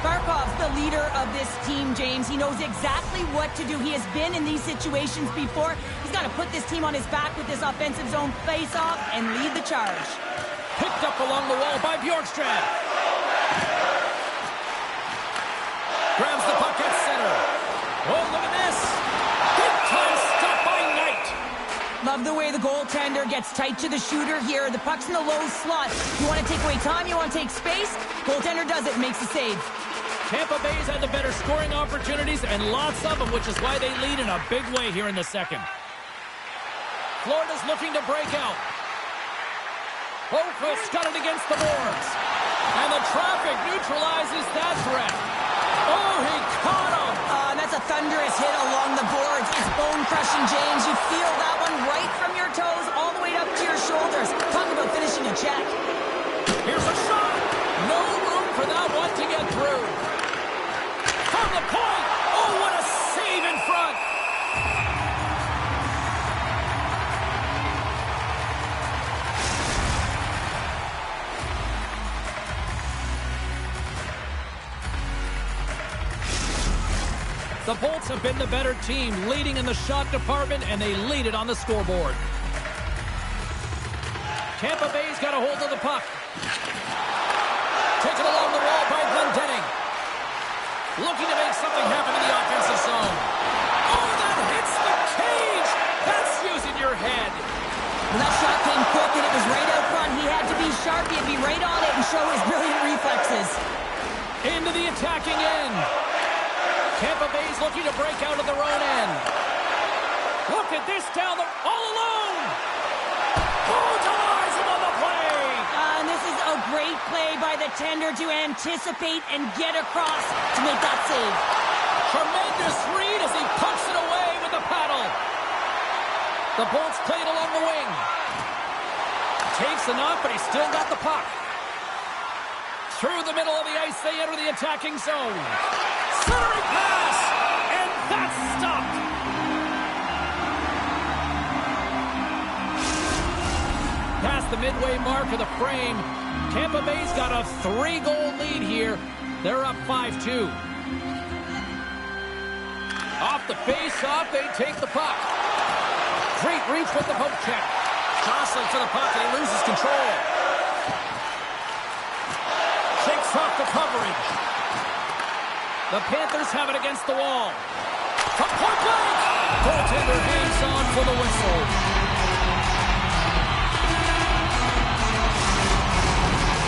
Barkov's the leader of this team, James. He knows exactly what to do. He has been in these situations before. He's got to put this team on his back with this offensive zone face-off and lead the charge. Picked up along the wall by Bjorkstrand. Grabs the puck at center. Oh, look at this. Big time stop by Knight. Love the way the goaltender gets tight to the shooter here. The puck's in the low slot. You want to take away time, you want to take space. Goaltender does it, makes the save. Tampa Bay's had the better scoring opportunities and lots of them, which is why they lead in a big way here in the second. Florida's looking to break out. Boquist's got it against the boards. And the traffic neutralizes that threat. Oh, he caught him. That's a thunderous hit along the boards. It's bone-crushing, James. You feel that one right from your toes all the way up to your shoulders. Talk about finishing a check. Here's a shot. No room for that one to get through. From the point. Oh, what a save in front. The Bolts have been the better team, leading in the shot department, and they lead it on the scoreboard. Tampa Bay's got a hold of the puck. Taken along the wall by Glendening. Looking to make something happen in the offensive zone. Oh, that hits the cage! That's using your head. Well, that shot came quick, and it was right out front. He had to be sharp. He had to be right on it and show his brilliant reflexes. Into the attacking end. Tampa Bay's looking to break out of their own end. Look at this down the... all alone! Oh, denies him on the play! And this is a great play by the tender to anticipate and get across to make that save. Tremendous read as he pumps it away with the paddle. The Bolts played along the wing. Takes enough, but he's still got the puck. Through the middle of the ice, they enter the attacking zone. Centering pass, and that's stopped. Past the midway mark of the frame, Tampa Bay's got a 3-goal lead here. They're up 5-2. Off the face-off, they take the puck. Great reach with the poke check. Jostling for the puck, and he loses control. Shakes off the coverage. The Panthers have it against the wall. From point blank! Goaltender hangs on for the whistle.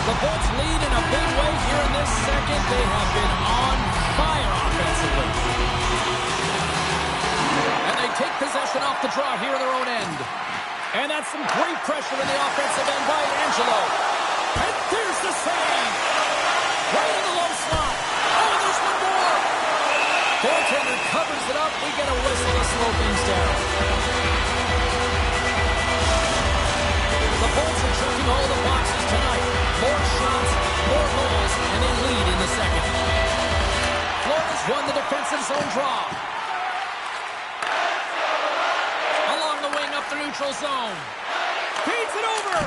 The Bolts lead in a big way here in this second. They have been on fire offensively. And they take possession off the draw here in their own end. And that's some great pressure in the offensive end by Angelo. And there's the save! Right in the low slot. Oh, there's one more! Goaltender covers it up. We get a whistle to slow things down. The Bolts are checking all the boxes tonight. More shots, more goals, and they lead in the second. Florida's won the defensive zone draw. Along the wing up the neutral zone. Feeds it over.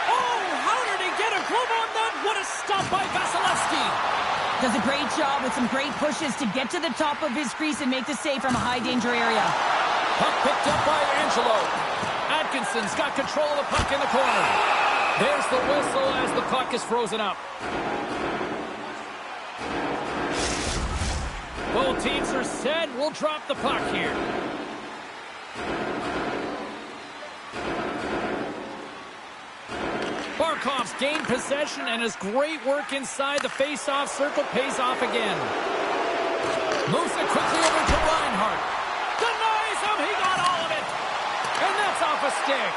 Oh, how did he get a glove on that? What a stop by Vasilevsky. Does a great job with some great pushes to get to the top of his crease and make the save from a high-danger area. Puck picked up by Angelo. Atkinson's got control of the puck in the corner. There's the whistle as the puck is frozen up. Both teams are set. We'll drop the puck here. Barkov's gained possession, and his great work inside the face-off circle pays off again. Moves it quickly over to Reinhart. Denies him. He got all of it. And that's off a stick.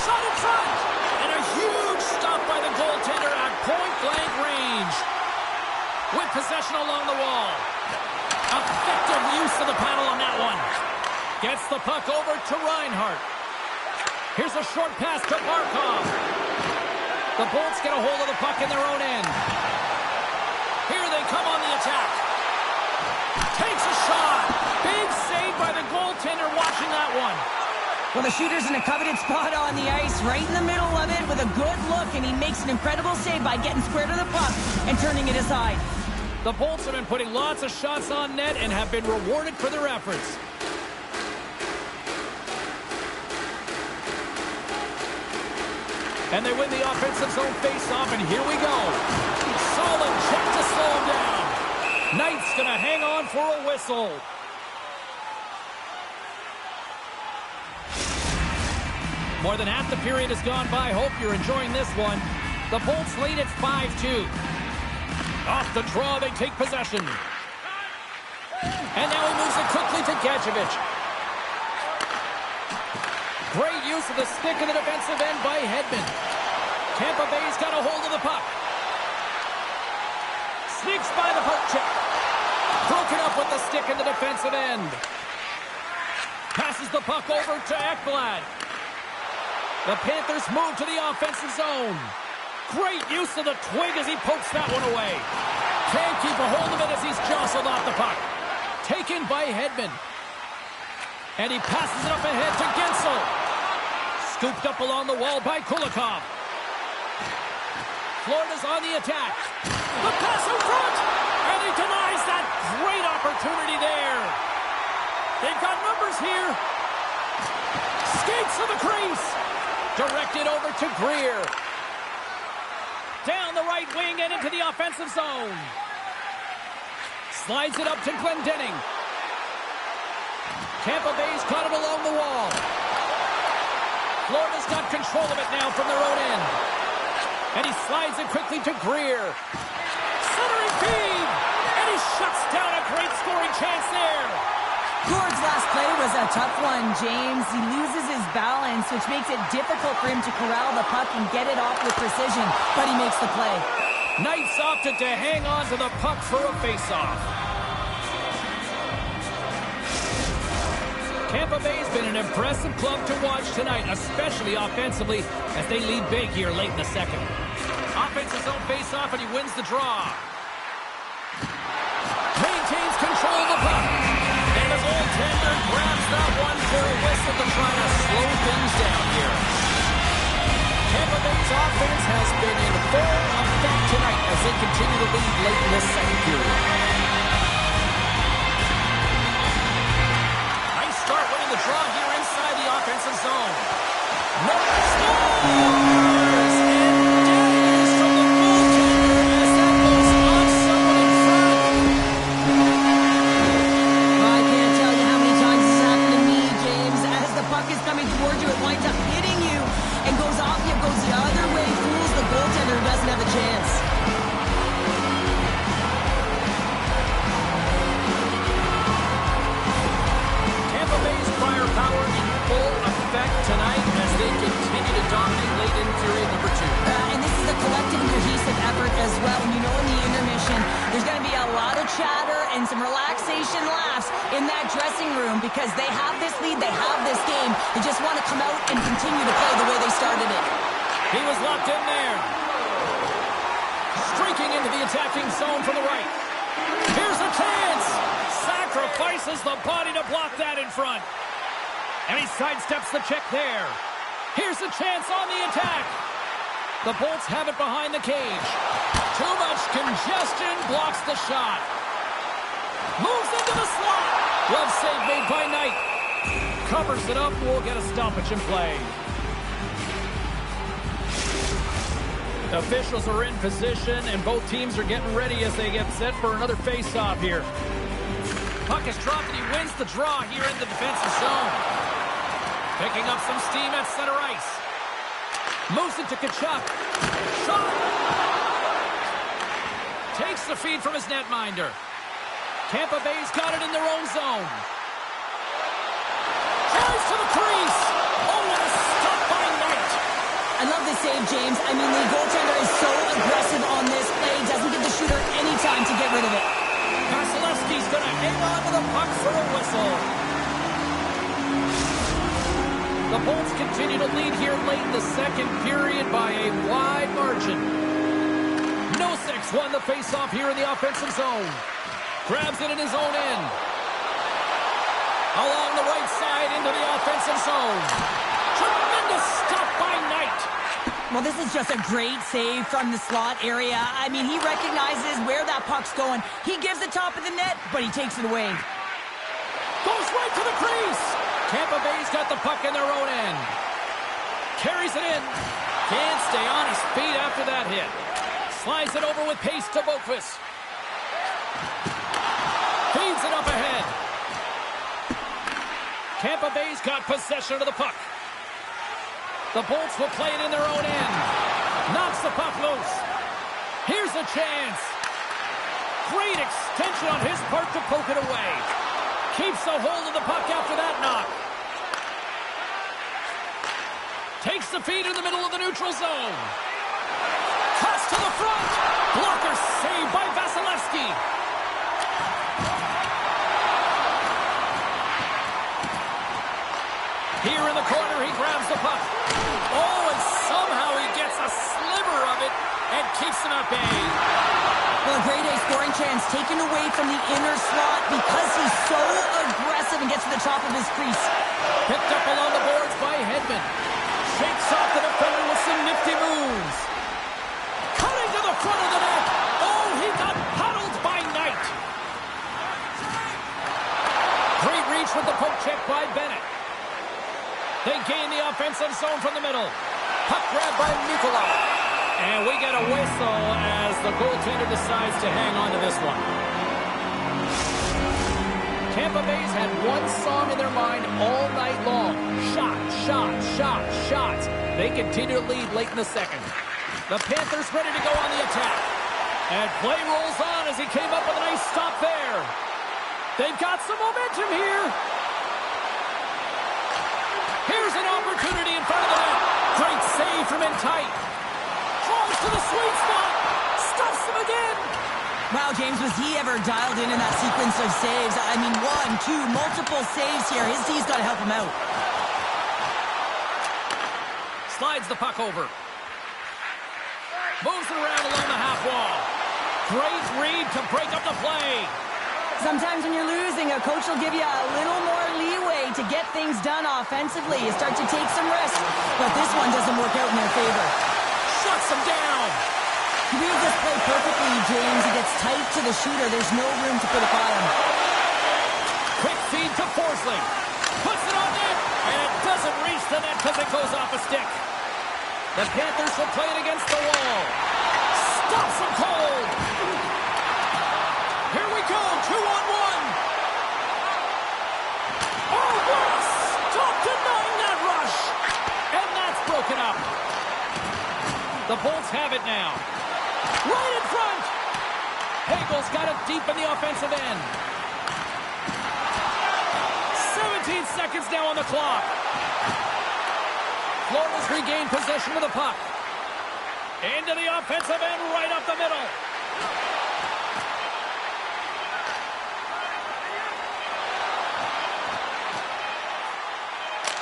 Shot in front. And are possession along the wall. Effective use of the paddle on that one. Gets the puck over to Reinhart. Here's a short pass to Barkov. The Bolts get a hold of the puck in their own end. Here they come on the attack. Takes a shot. Big save by the goaltender watching that one. Well, the shooter's in a coveted spot on the ice, right in the middle of it with a good look, and he makes an incredible save by getting square to the puck and turning it aside. The Bolts have been putting lots of shots on net and have been rewarded for their efforts. And they win the offensive zone face-off, and here we go. Solid check to slow him down. Knight's going to hang on for a whistle. More than half the period has gone by. Hope you're enjoying this one. The Bolts lead at 5-2. Off the draw, they take possession. And now he moves it quickly to Gadjevich. Great use of the stick in the defensive end by Hedman. Tampa Bay's got a hold of the puck. Sneaks by the poke check. Broken up with the stick in the defensive end. Passes the puck over to Ekblad. The Panthers move to the offensive zone. Great use of the twig as he pokes that one away. Can't keep a hold of it as he's jostled off the puck. Taken by Hedman. And he passes it up ahead to Gensel. Scooped up along the wall by Kulikov. Florida's on the attack. The pass in front. And he denies that great opportunity there. They've got numbers here. Skates to the crease. Directed over to Greer. Down the right wing and into the offensive zone. Slides it up to Glendening. Tampa Bay's caught it along the wall. Florida's got control of it now from their own end. And he slides it quickly to Greer. Centering feed. And he shuts down a great scoring chance there. Gord's last play was a tough one, James. He loses his balance, which makes it difficult for him to corral the puck and get it off with precision, but he makes the play. Knights opted to hang on to the puck for a faceoff. Tampa Bay's been an impressive club to watch tonight, especially offensively, as they lead big here late in the second. Offensive zone faceoff, and he wins the draw. Maintains control of the puck. The goaltender grabs that one for a whistle to try to slow things down here. Tampa Bay's offense has been in full effect tonight as they continue to lead late in this second period. Nice start winning the draw here inside the offensive zone. No scores! And days from the goaltender as that goes on someone in front. Puck is coming towards you, it winds up hitting you and goes off you, goes the other way, fools the goaltender who doesn't have a chance. Tampa Bay's firepower in full effect tonight as they continue to dominate late in period number 2. And this is a collective and cohesive effort as well. And you know in the intermission, there's going to be a lot of chatter and some relaxation laughs in that dressing room because they have this lead, they have this game. They just want to come out and continue to play the way they started it. He was locked in there. Streaking into the attacking zone from the right. Here's a chance. Sacrifices the body to block that in front. And he sidesteps the check there. Here's a chance on the attack. The Bolts have it behind the cage. Too much congestion blocks the shot. Moves into the slot. Glove save made by Knight. Covers it up. We'll get a stoppage in play. The officials are in position, and both teams are getting ready as they get set for another face-off here. Puck is dropped, and he wins the draw here in the defensive zone. Picking up some steam at center ice. Moves it to Tkachuk. Shot! Takes the feed from his netminder. Tampa Bay's got it in their own zone. Drives to the crease. Oh, what a stop by Knight. I love this save, James. I mean, the goaltender is so aggressive on this play. Doesn't give the shooter any time to get rid of it. Vasilevsky's going to hang on to the puck for a whistle. The Bolts continue to lead here late in the second period by a wide margin. Nosek won the faceoff here in the offensive zone. Grabs it in his own end. Along the right side into the offensive zone. Tremendous stop by Knight. Well, this is just a great save from the slot area. I mean, he recognizes where that puck's going. He gives the top of the net, but he takes it away. Goes right to the crease. Tampa Bay's got the puck in their own end. Carries it in. Can't stay on his feet after that hit. Slides it over with pace to Boqvist. Feeds it up ahead. Tampa Bay's got possession of the puck. The Bolts will play it in their own end. Knocks the puck loose. Here's a chance. Great extension on his part to poke it away. Keeps a hold of the puck after that knock. Takes the feed in the middle of the neutral zone. Toss to the front. Blocker saved by Vasilevsky. Here in the corner, he grabs the puck. Oh, and somehow he gets a sliver of it and keeps him at bay. Well, a grade A scoring chance taken away from the inner slot because he's so aggressive and gets to the top of his crease. Picked up along the boards by Hedman. Shakes off the defender with some nifty moves. Cutting to the front of the net. Oh, he got paddled by Knight. Great reach with the poke check by Bennett. They gain the offensive zone from the middle. Puck grab by Nikolai. And we get a whistle as the goaltender decides to hang on to this one. Tampa Bay's had one song in their mind all night long. Shot, shot, shot, shots. They continue to lead late in the second. The Panthers ready to go on the attack. And play rolls on as he came up with a nice stop there. They've got some momentum here. Here's an opportunity in front of the net. Great save from in tight. Draws to the sweet spot. Stuffs him again. Wow, James, was he ever dialed in that sequence of saves? I mean, one, two, multiple saves here. His D's got to help him out. Slides the puck over. Moves it around along the half wall. Great read to break up the play. Sometimes when you're losing, a coach will give you a little more leeway to get things done offensively. You start to take some risks, but this one doesn't work out in their favor. Shuts him down. He reads this play perfectly, James. He gets tight to the shooter. There's no room to put it by him. Quick feed to Forsling. Puts it on net, and it doesn't reach the net because it goes off a stick. The Panthers will play it against the wall. Stops him cold. Here we go, 2-on-1. Oh, what a stop denying that rush. And that's broken up. The Bolts have it now. Right in front. Hagel's got it deep in the offensive end. 17 seconds now on the clock. Florida's regained possession of the puck. Into the offensive end, right up the middle.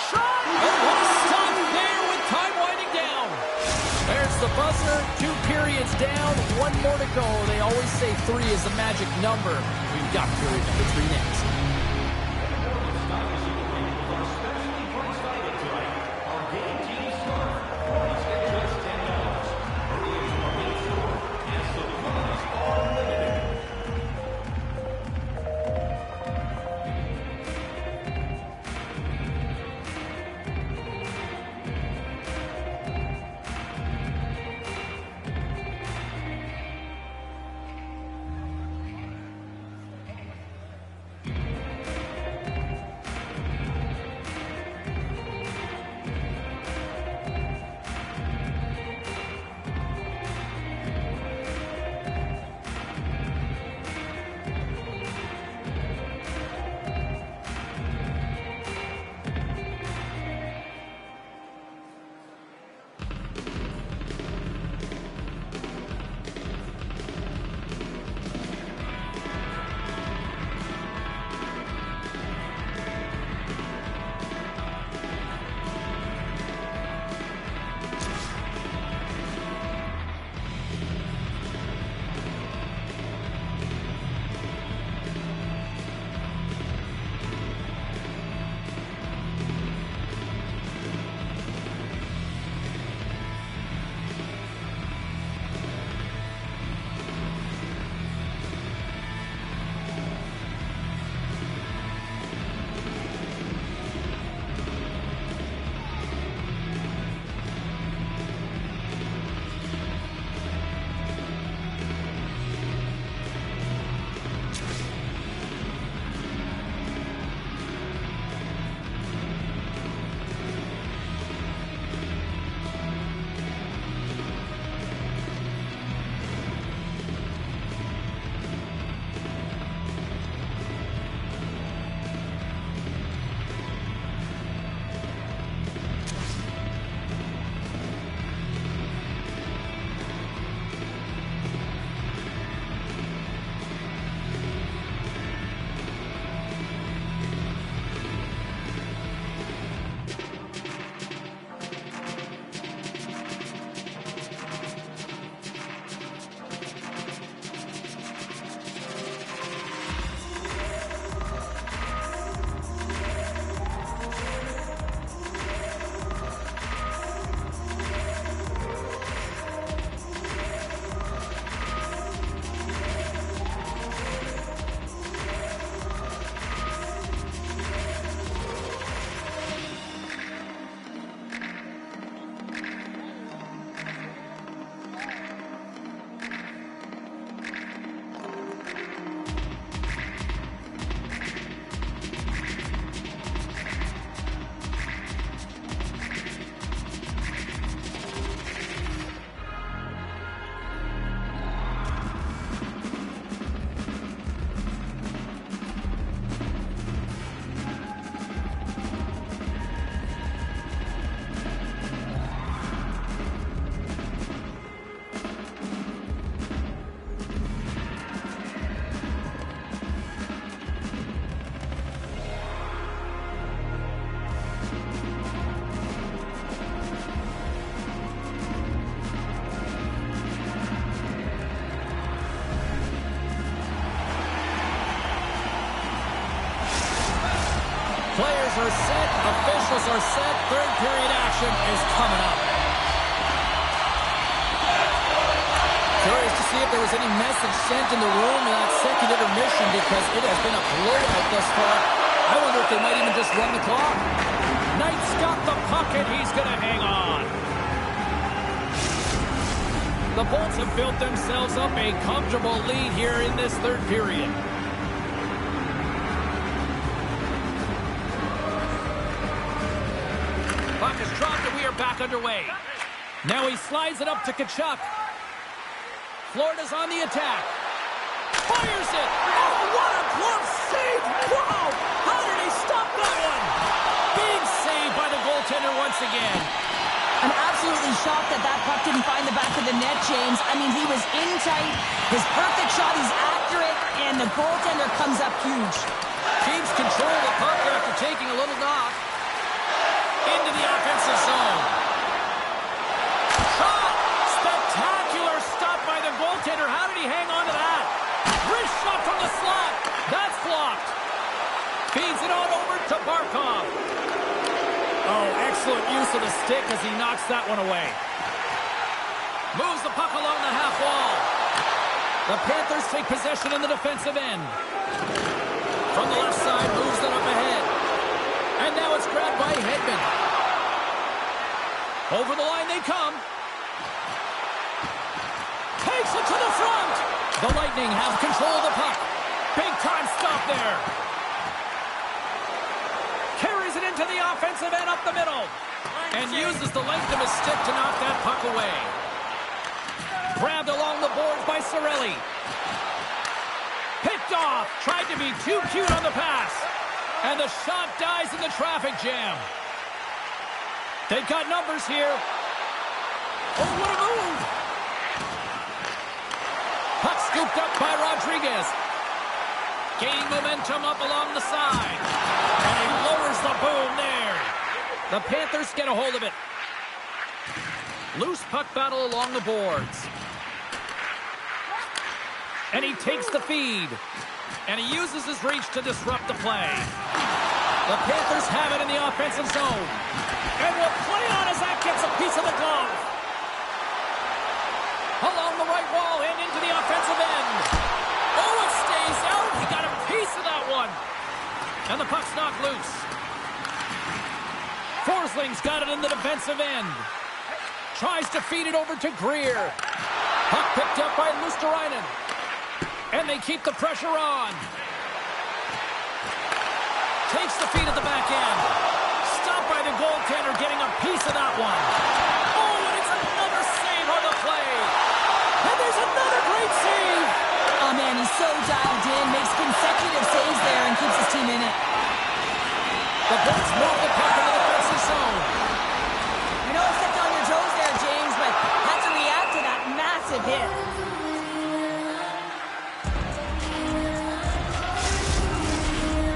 Shot! Oh, what a stop there with time winding down. There's the buzzer. 2 periods down, 1 more to go. They always say 3 is the magic number. We've got period number 3 next. Players are set, officials are set, third period action is coming up. Curious to see if there was any message sent in the room in that second intermission because it has been a blowout thus far. I wonder if they might even just run the clock. Knight's got the puck and he's going to hang on. The Bolts have built themselves up a comfortable lead here in this third period. Puck is dropped and we are back underway. Now he slides it up to Tkachuk. Florida's on the attack. Fires it! Oh, what a glove save! Wow! How did he stop that one? Big save by the goaltender once again. I'm absolutely shocked that that puck didn't find the back of the net, James. I mean, he was in tight. His perfect shot, he's accurate, and the goaltender comes up huge. Keeps control of the puck after taking a little knock. Into the offensive zone. Shot! Spectacular stop by the goaltender. How did he hang on to that? Wrist shot from the slot. That's blocked. Feeds it on over to Barkov. Oh, excellent use of the stick as he knocks that one away. Moves the puck along the half wall. The Panthers take possession in the defensive end. From the left side, moves it up ahead. And now it's grabbed by Hedman. Over the line they come. Takes it to the front. The Lightning have control of the puck. Big time stop there. Carries it into the offensive end up the middle. And uses the length of his stick to knock that puck away. Grabbed along the boards by Cirelli. Picked off. Tried to be too cute on the pass. And the shot dies in the traffic jam. They've got numbers here. Oh, what a move. Puck scooped up by Rodriguez. Gaining momentum up along the side. And he lowers the boom there. The Panthers get a hold of it. Loose puck battle along the boards. And he takes the feed. And he uses his reach to disrupt the play. The Panthers have it in the offensive zone. And will play on as that gets a piece of the glove. Along the right wall and into the offensive end. Oh, it stays out. He got a piece of that one. And the puck's knocked loose. Forsling's got it in the defensive end. Tries to feed it over to Greer. Puck picked up by Luosterainen. And they keep the pressure on. Takes the feed at the back end. Stopped by the goaltender, getting a piece of that one. Oh, and it's another save on the play. And there's another great save. Oh, man, he's so dialed in. Makes consecutive saves there and keeps his team in it. The Bolts move the puck in the defensive zone. I know I stepped on your toes there, James, but had to react to that massive hit.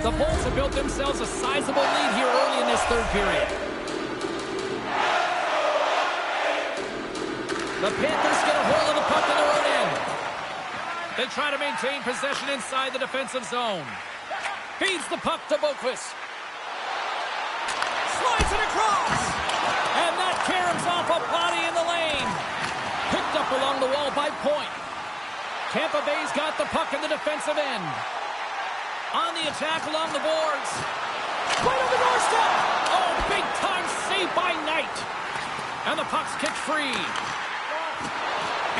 The Bolts have built themselves a sizable lead here early in this third period. The Panthers get a hold of the puck in their own end. They try to maintain possession inside the defensive zone. Feeds the puck to Boqvist. Slides it across. And that caroms off a body in the lane. Picked up along the wall by Point. Tampa Bay's got the puck in the defensive end. On the attack along the boards. Right on the doorstep. Oh, big time save by Knight. And the puck's kicked free.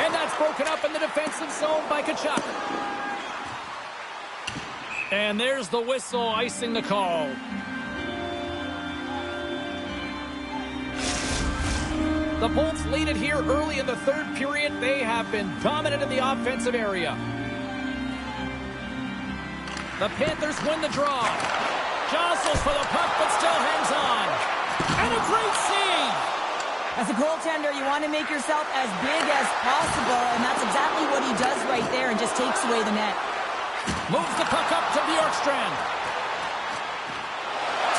And that's broken up in the defensive zone by Tkachuk. And there's the whistle icing the call. The Bolts lead it here early in the third period. They have been dominant in the offensive area. The Panthers win the draw. Jostles for the puck, but still hangs on. And a great save. As a goaltender, you want to make yourself as big as possible, and that's exactly what he does right there and just takes away the net. Moves the puck up to Bjorkstrand.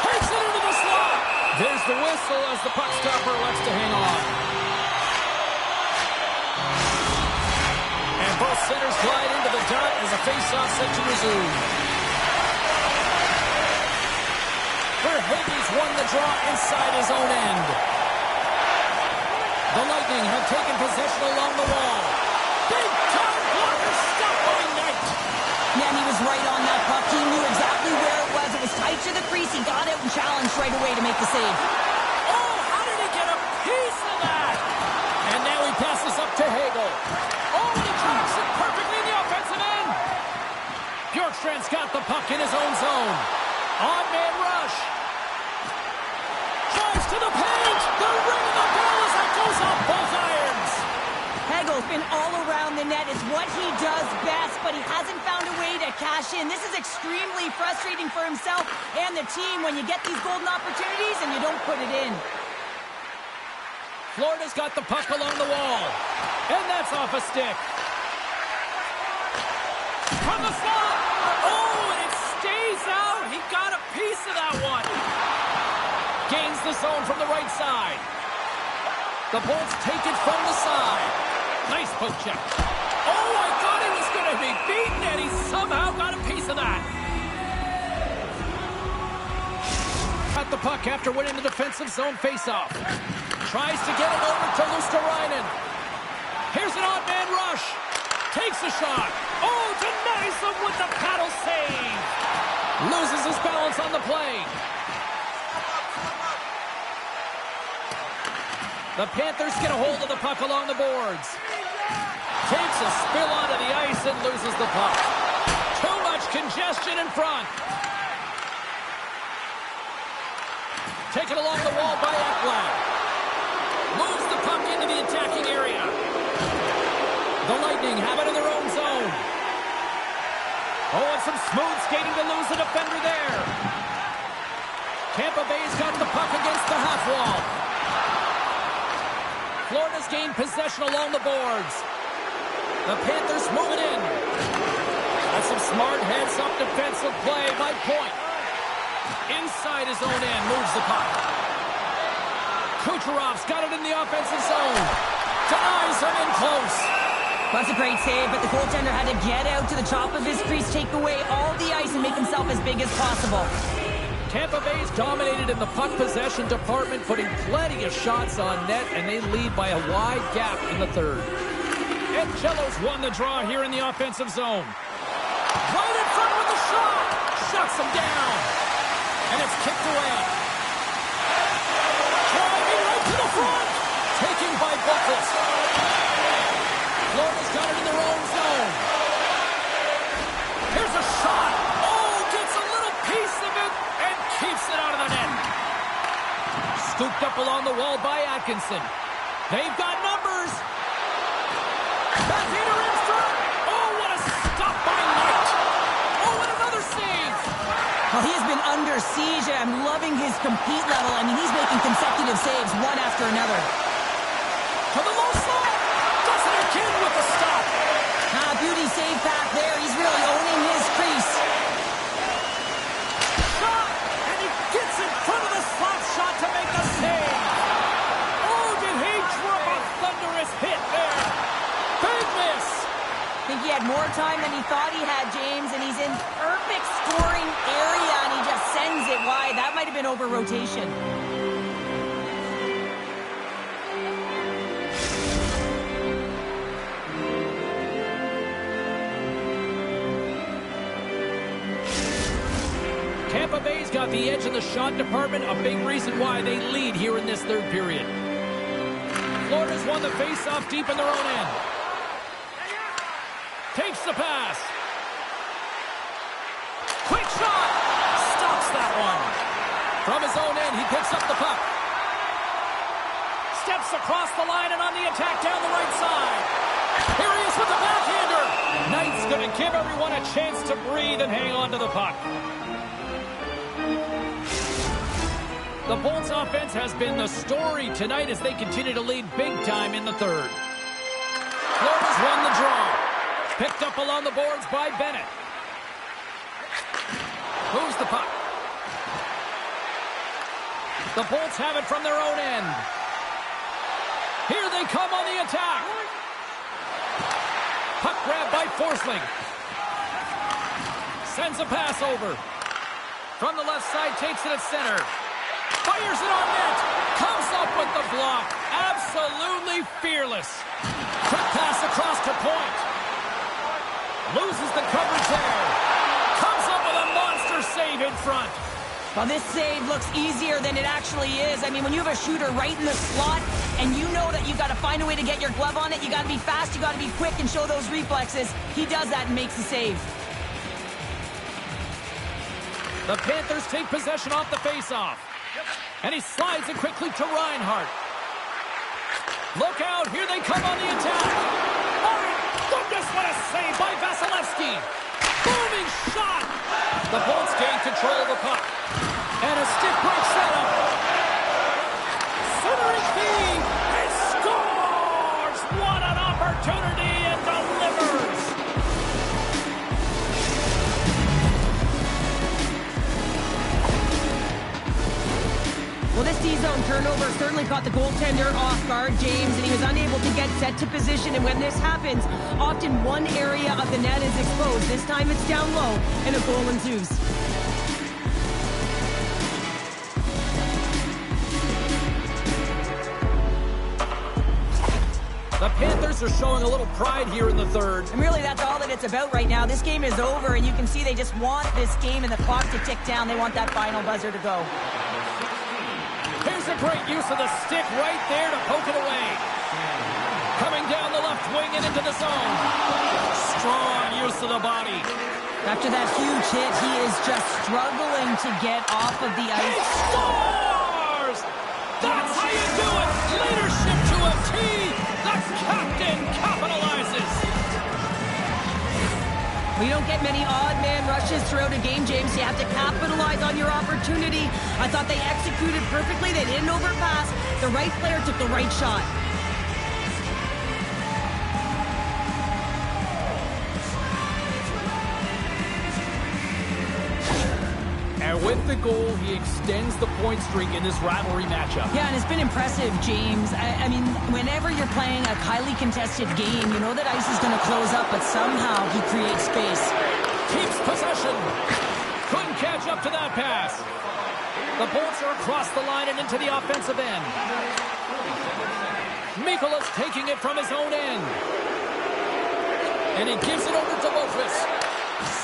Takes it into the slot. There's the whistle as the puck stopper elects to hang on. And both centers glide into the dot as a face-off set to resume. Hoagie's won the draw inside his own end. The Lightning have taken possession along the wall. Big time blocker stopped by Knight. Man, he was right on that puck. He knew exactly where it was. It was tight to the crease. He got out and challenged right away to make the save. Oh, how did he get a piece of that? And now he passes up to Hagel. Oh, and he drops it perfectly in the offensive end. Bjorkstrand's got the puck in his own zone. Odd man rush. Drives to the paint. The ring of the bell as that goes off both irons. Hagel's been all around the net. It's what he does best, but he hasn't found a way to cash in. This is extremely frustrating for himself and the team when you get these golden opportunities and you don't put it in. Florida's got the puck along the wall. And that's off a stick. From the slot. Oh, and it stays out. He got a piece of that one. Gains the zone from the right side. The Bolts take it from the side. Nice poke check. Oh, I thought he was going to be beaten, and he somehow got a piece of that. Got the puck after winning the defensive zone faceoff. Tries to get it over to Luosterainen. Here's an odd man rush. Takes a shot. Oh, denies him with the paddle save. Loses his balance on the play. The Panthers get a hold of the puck along the boards. Takes a spill onto the ice and loses the puck. Too much congestion in front. Taken along the wall by Ekblad. Moves the puck into the attacking area. The Lightning have it in their own zone. Oh, and some smooth skating to lose the defender there. Tampa Bay's got the puck against the half wall. Florida's gained possession along the boards. The Panthers move it in. That's some smart heads-up defensive play by Point. Inside his own end, moves the puck. Kucherov's got it in the offensive zone. Denies him in close. That's a great save, but the goaltender had to get out to the top of his crease, take away all the ice, and make himself as big as possible. Tampa Bay's dominated in the puck possession department, putting plenty of shots on net, and they lead by a wide gap in the third. Angelo's won the draw here in the offensive zone. Right in front with the shot. Shuts him down. And it's kicked away. Driving right to the front. Taken by Buckles. Florida's got it in their own zone. Here's a shot. Oh, gets a little piece of it and keeps it out of the net. Scooped up along the wall by Atkinson. They've got numbers. Backhander in front. Oh, what a stop by Knight. Oh, and another save. Well, he has been under siege. I'm loving his compete level. I mean, he's making consecutive saves one after another. To the low slot. Does it again with the stop. Beauty save back there. He's really owning his crease. Shot. And he gets in front of the slot shot to make the save. Oh, did he drop a thunderous hit there. Big miss. I think he had more time than he thought he had, James, and he's in perfect scoring area, and he just sends it wide. That might have been over rotation. Tampa Bay's got the edge in the shot department, a big reason why they lead here in this third period. Florida's won the face-off deep in their own end. Takes the pass. Quick shot. Stops that one. From his own end, he picks up the puck. Steps across the line and on the attack down the right side. Here he is with the backhander. Knight's going to give everyone a chance to breathe and hang on to the puck. The Bolts offense has been the story tonight as they continue to lead big time in the third. Florida's won the draw. Picked up along the boards by Bennett. Moves the puck. The Bolts have it from their own end. Here they come on the attack. Puck grab by Forsling. Sends a pass over. From the left side, takes it at center. Fires it on net. Comes up with the block. Absolutely fearless. Quick pass across to point. Loses the coverage there. Comes up with a monster save in front. Well, this save looks easier than it actually is. I mean, when you have a shooter right in the slot and you know that you've got to find a way to get your glove on it, you got to be fast, you got to be quick and show those reflexes. He does that and makes the save. The Panthers take possession off the faceoff. And he slides it quickly to Reinhart. Look out, here they come on the attack. Oh, goodness, what a save by Vasilevsky. Booming shot. The Bolts gain control of the puck. And a stick break setup. Centering feed. He scores. What an opportunity, and delivers. Well, this D-zone turnover certainly caught the goaltender off guard, James, and he was unable to get set to position. And when this happens, often one area of the net is exposed. This time it's down low, and a goal ensues. The Panthers are showing a little pride here in the third. And really, that's all that it's about right now. This game is over, and you can see they just want this game and the clock to tick down. They want that final buzzer to go. Here's a great use of the stick right there to poke it away. Coming down the left wing and into the zone. Strong use of the body. After that huge hit, he is just struggling to get off of the ice. He scores! That's how you do it! Leadership to a T! The captain capitalizes! We don't get many odd man rushes throughout a game, James. You have to capitalize on your opportunity. I thought they executed perfectly. They didn't overpass. The right player took the right shot. And with the goal, he extends the point streak in this rivalry matchup. Yeah, and it's been impressive, James. I mean, whenever you're playing a highly contested game, you know that ice is going to close up, but somehow he creates space. Keeps possession. Couldn't catch up to that pass. The Bolts are across the line and into the offensive end. Mikola's taking it from his own end. And he gives it over to Boqvist.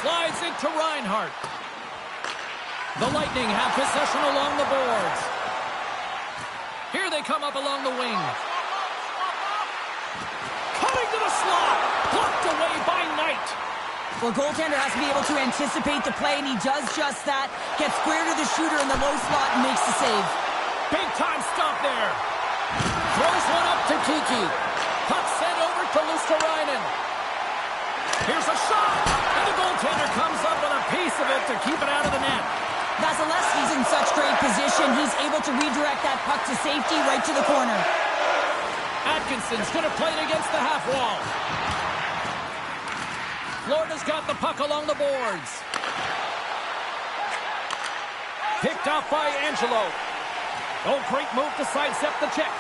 Slides it to Reinhart. The Lightning have possession along the boards. Here they come up along the wing. Cutting to the slot. Blocked away by Knight. Well, goaltender has to be able to anticipate the play, and he does just that. Gets square to the shooter in the low slot and makes the save. Big time stop there. Throws one up to Kiki. Puck sent over to Luosterainen. Here's a shot. And the goaltender comes up with a piece of it to keep it out of the net. Vasilevsky's in such great position. He's able to redirect that puck to safety right to the corner. Atkinson's going to play it against the half wall. Florida's got the puck along the boards. Picked off by Angelo. Oh, great move to sidestep the check.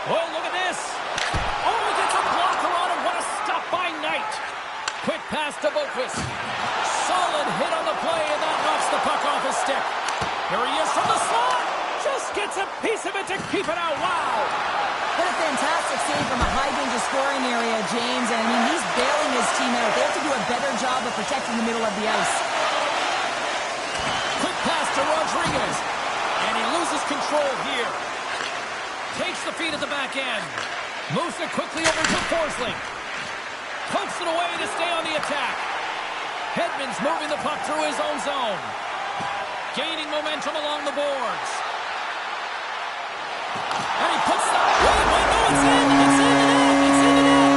Oh, look at this. Oh, he gets a blocker on him. What a stop by Knight. Quick pass to Boqvist. Solid hit on the play, and that knocks the puck off his stick. Here he is from the slot. Just gets a piece of it to keep it out. Wow. What a fantastic save from a high-danger scoring area, James. And, I mean, he's bailing his team out. They have to do a better job of protecting the middle of the ice. Quick pass to Rodriguez. And he loses control here. Takes the feed at the back end. Moves it quickly over to Forsling. Pokes it away to stay on the attack. Hedman's moving the puck through his own zone. Gaining momentum along the boards. And he puts that. Wait, no, it's in! It's in the net! It's in the net!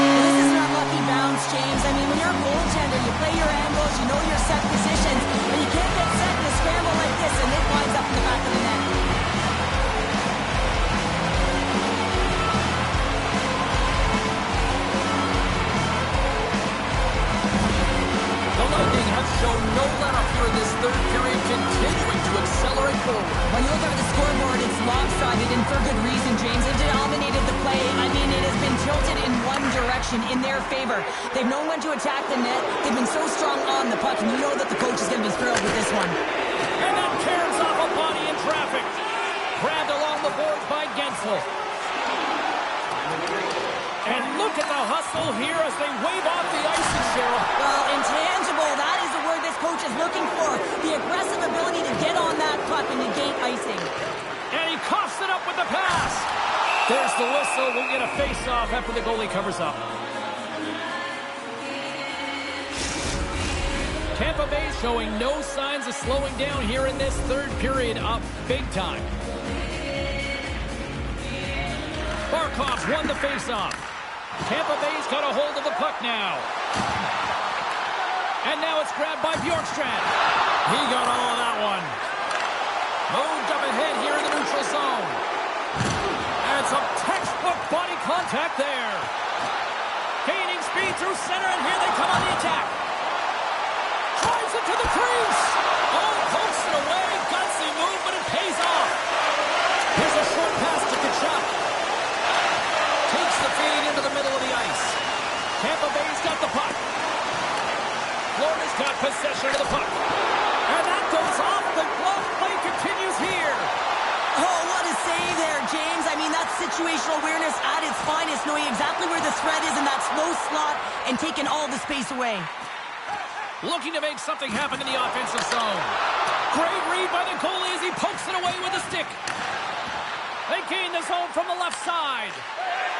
Well, this is an unlucky bounce, James. I mean, when you're a goaltender, you play your angles, you know your set positions, but you can't get set in a scramble like this, and it winds up in the back of the net. tilted in one direction, in their favor. They've known when to attack the net. They've been so strong on the puck, and you know that the coach is going to be thrilled with this one. And that caroms off a body in traffic. Grabbed along the boards by Gensel. And look at the hustle here as they wave off the icing, Cheryl. Well, intangible, that is the word this coach is looking for. The aggressive ability to get on that puck and negate icing. And he coughs it up with the pass. There's the whistle. We'll get a face-off after the goalie covers up. Tampa Bay showing no signs of slowing down here in this third period, up big time. Barkov's won the face-off. Tampa Bay's got a hold of the puck now. And now it's grabbed by Bjorkstrand. He got all of that one. Moved up ahead here in the neutral zone. And some textbook body contact there. Gaining speed through center, and here they come on the attack. Drives it to the crease. Oh, pokes it away. Gutsy move, but it pays off. Here's a short pass to Kachuk. Takes the feed into the middle of the ice. Tampa Bay's got the puck. Florida's got possession of the puck. And that goes off. The glove play continues here. Oh, what a save there, James. I mean, that's situational awareness at its finest, knowing exactly where the threat is in that slow slot and taking all the space away. Looking to make something happen in the offensive zone. Great read by the goalie as he pokes it away with a stick. They gain the zone from the left side.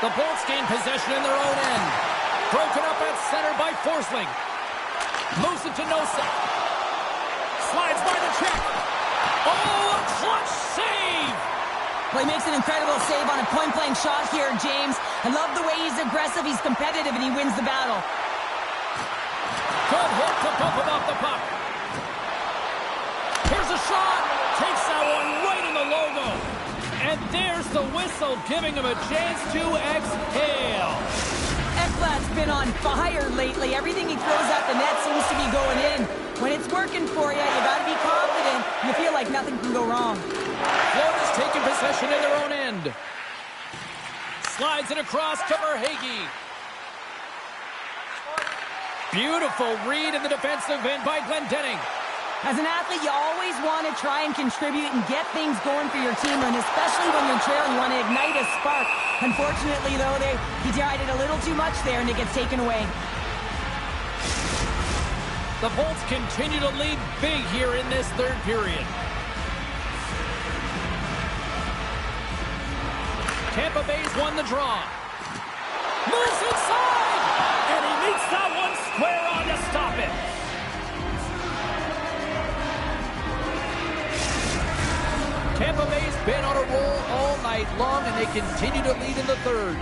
The Bolts gain possession in their own end. Broken up at center by Forsling. Moves it to Nosek. Slides by the check. Oh, a clutch save! Well, he makes an incredible save on a point-blank shot here, James. I love the way he's aggressive, he's competitive, and he wins the battle. Good hit to bump him off the puck. Here's a shot. Takes that one right in the logo. And there's the whistle, giving him a chance to exhale. Ekblad's been on fire lately. Everything he throws at the net seems to be going in. When it's working for you, you got to be confident. You feel like nothing can go wrong. Florida's taking possession in their own end. Slides it across to Verhaeghe. Beautiful read in the defensive end by Glendening. As an athlete, you always want to try and contribute and get things going for your team, and especially when you're trailing, you want to ignite a spark. Unfortunately, though, he tried it a little too much there, and it gets taken away. The Bolts continue to lead big here in this third period. Tampa Bay's won the draw. Moves inside! And he meets that one square on to stop it. Tampa Bay's been on a roll all night long, and they continue to lead in the third.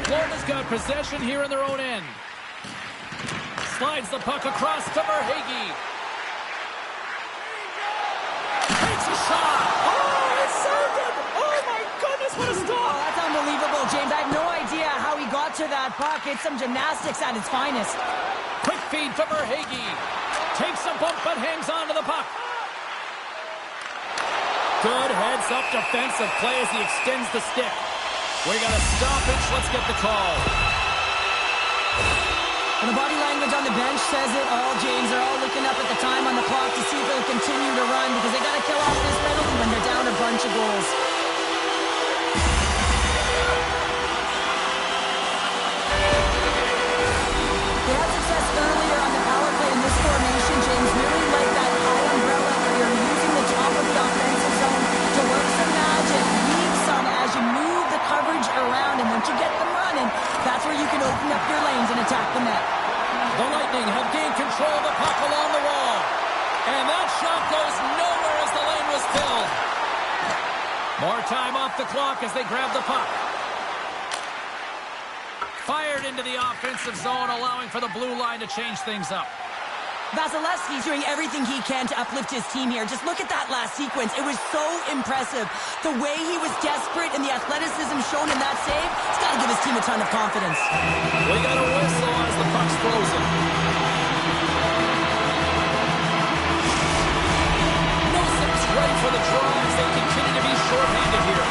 Florida's got possession here in their own end. Slides the puck across to Verhaeghe. Takes a shot. Oh, it served him. Oh, my goodness, what a stop. Oh, that's unbelievable, James. I have no idea how he got to that puck. It's some gymnastics at its finest. Quick feed to Verhaeghe. Takes a bump but hangs on to the puck. Good heads-up defensive play as he extends the stick. We got a stoppage. Let's get the call. And the body language on the bench says it all, James. They're all looking up at the time on the clock to see if they'll continue to run because they got to kill off this penalty when they're down a bunch of goals. They had success earlier on the power play in this formation, James. Really like that high umbrella where you're using the top of the offensive zone to work some magic, lead some as you move the coverage around. And once you get them running, that's where you can open up your lanes and attack the net. The Lightning have gained control of the puck along the wall. And that shot goes nowhere as the lane was filled. More time off the clock as they grab the puck. Fired into the offensive zone, allowing for the blue line to change things up. Vasilevsky's doing everything he can to uplift his team here. Just look at that last sequence. It was so impressive. The way he was desperate and the athleticism shown in that save, it's got to give his team a ton of confidence. We got a whistle as the puck's frozen. Nosek's ready for the draw as they continue to be shorthanded here.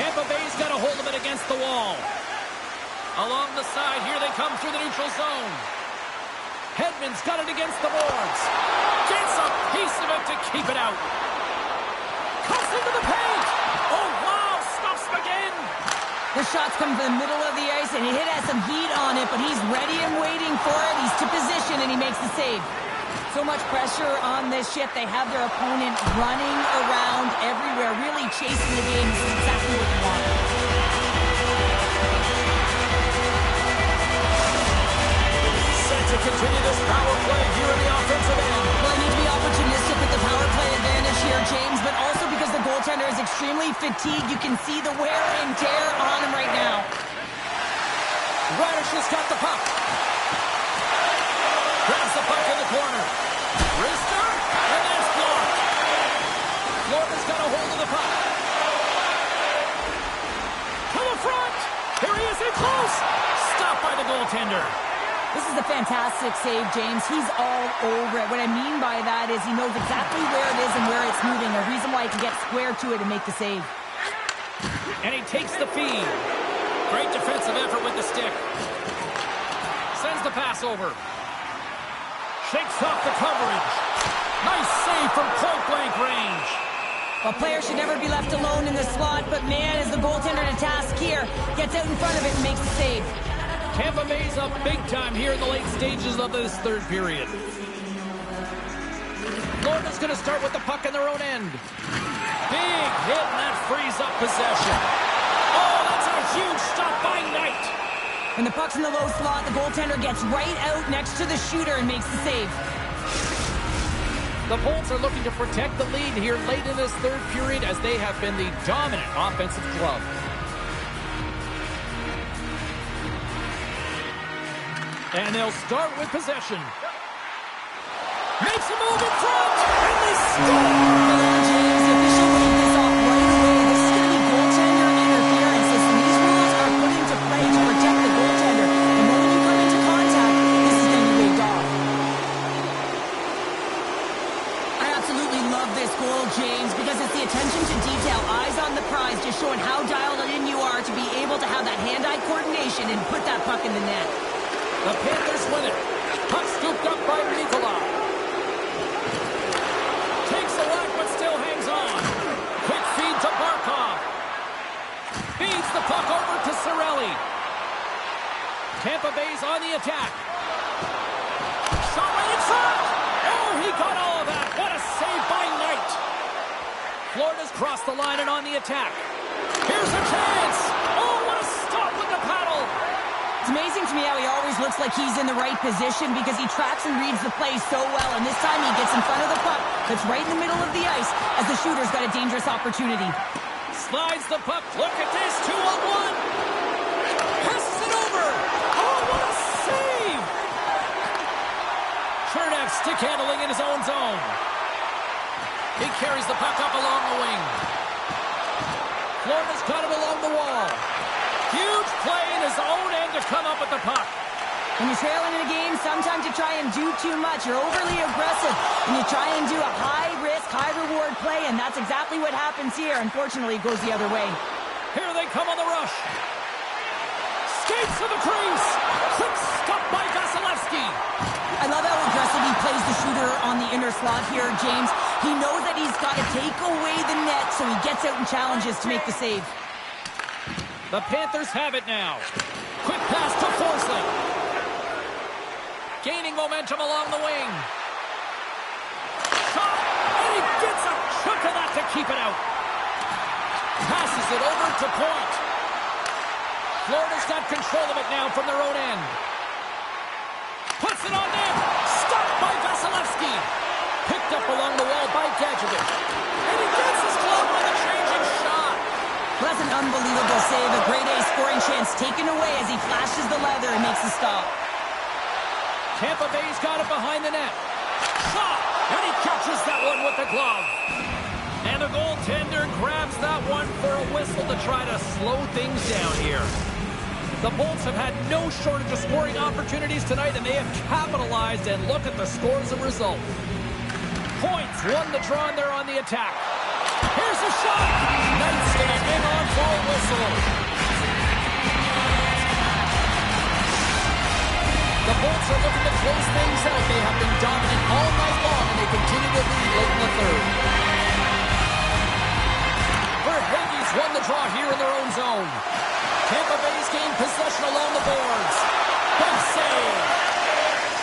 Tampa Bay's got a hold of it against the wall. Along the side, here they come through the neutral zone. Hedman's got it against the boards. Gets a piece of it to keep it out. Cuts into the paint. Oh, wow, stops him again. The shots come from the middle of the ice, and it has some heat on it, but he's ready and waiting for it. He's to position, and he makes the save. So much pressure on this shift. They have their opponent running around everywhere, really chasing the game. This is exactly what they want. Set to continue this power play here in the offensive end. Well, they need to be opportunistic with the power play advantage here, James, but also because the goaltender is extremely fatigued. You can see the wear and tear on him right now. Radish has got the puck. Grabs the puck in the corner. Wrister, and that's blocked. Florida's got a hold of the puck. To the front. Here he is in close. Stopped by the goaltender. This is a fantastic save, James. He's all over it. What I mean by that is he knows exactly where it is and where it's moving. A reason why he can get square to it and make the save. And he takes the feed. Great defensive effort with the stick. Sends the pass over. Shakes off the coverage. Nice save from point-blank range. A player should never be left alone in the slot, but man, is the goaltender to task here. Gets out in front of it and makes the save. Tampa Bay's up big time here in the late stages of this third period. Florida's going to start with the puck in their own end. Big hit, and that frees up possession. Oh, that's a huge stop by Knight. When the puck's in the low slot, the goaltender gets right out next to the shooter and makes the save. The Bolts are looking to protect the lead here late in this third period as they have been the dominant offensive club. And they'll start with possession. Makes a move in front, and they score! James, the official waved this off right away. This is going to be goaltender interference. Listen, these rules are put into play to protect the goaltender. And when you come into contact, this is going to be waved off. I absolutely love this goal, James, because it's the attention to detail, eyes on the prize, just showing how dialed in you are to be able to have that hand-eye coordination and put that puck in the net. The Panthers win it. Puck scooped up by Nikolai. Takes the whack, but still hangs on. Quick feed to Barkov. Feeds the puck over to Cirelli. Tampa Bay's on the attack. Shot right in front. Oh, he got all of that. What a save by Knight. Florida's crossed the line and on the attack. Here's a chance. Oh, what a stop with the paddle. It's amazing to me how he always looks like he's in the right position because he tracks and reads the play so well. And this time he gets in front of the puck that's right in the middle of the ice as the shooter's got a dangerous opportunity. Slides the puck. Look at this. 2-on-1. Passes it over. Oh, what a save. Chernak stick handling in his own zone. He carries the puck up along the wing. Florida's got him along the wall. Huge play in his own end to come up with the puck. When you're trailing in a game, sometimes you try and do too much. You're overly aggressive, and you try and do a high-risk, high-reward play, and that's exactly what happens here. Unfortunately, it goes the other way. Here they come on the rush. Skates to the crease. Quick stop by Vasilevsky. I love how aggressive he plays the shooter on the inner slot here, James. He knows that he's got to take away the net, so he gets out and challenges to make the save. The Panthers have it now. Quick pass to Forsling. Gaining momentum along the wing. Shot, and he gets a chunk of that to keep it out. Passes it over to point. Florida's got control of it now from their own end. Puts it on net. Stopped by Vasilevsky. Picked up along the wall by Gadjevich. And he gets his glove on the changing shot. Well, that's an unbelievable save. A grade A scoring chance taken away as he flashes the leather and makes the stop. Tampa Bay's got it behind the net. Shot! And he catches that one with the glove. And the goaltender grabs that one for a whistle to try to slow things down here. The Bolts have had no shortage of scoring opportunities tonight, and they have capitalized, and look at the score as a result. Points won the draw, and they're on the attack. Here's a shot. Knight's going to hang on for a whistle. The Bolts are looking to close things out. They have been dominant all night long, and they continue to lead late in the third. Verhaeghe's won the draw here in their own zone. Tampa Bay's gained possession along the boards. Big save.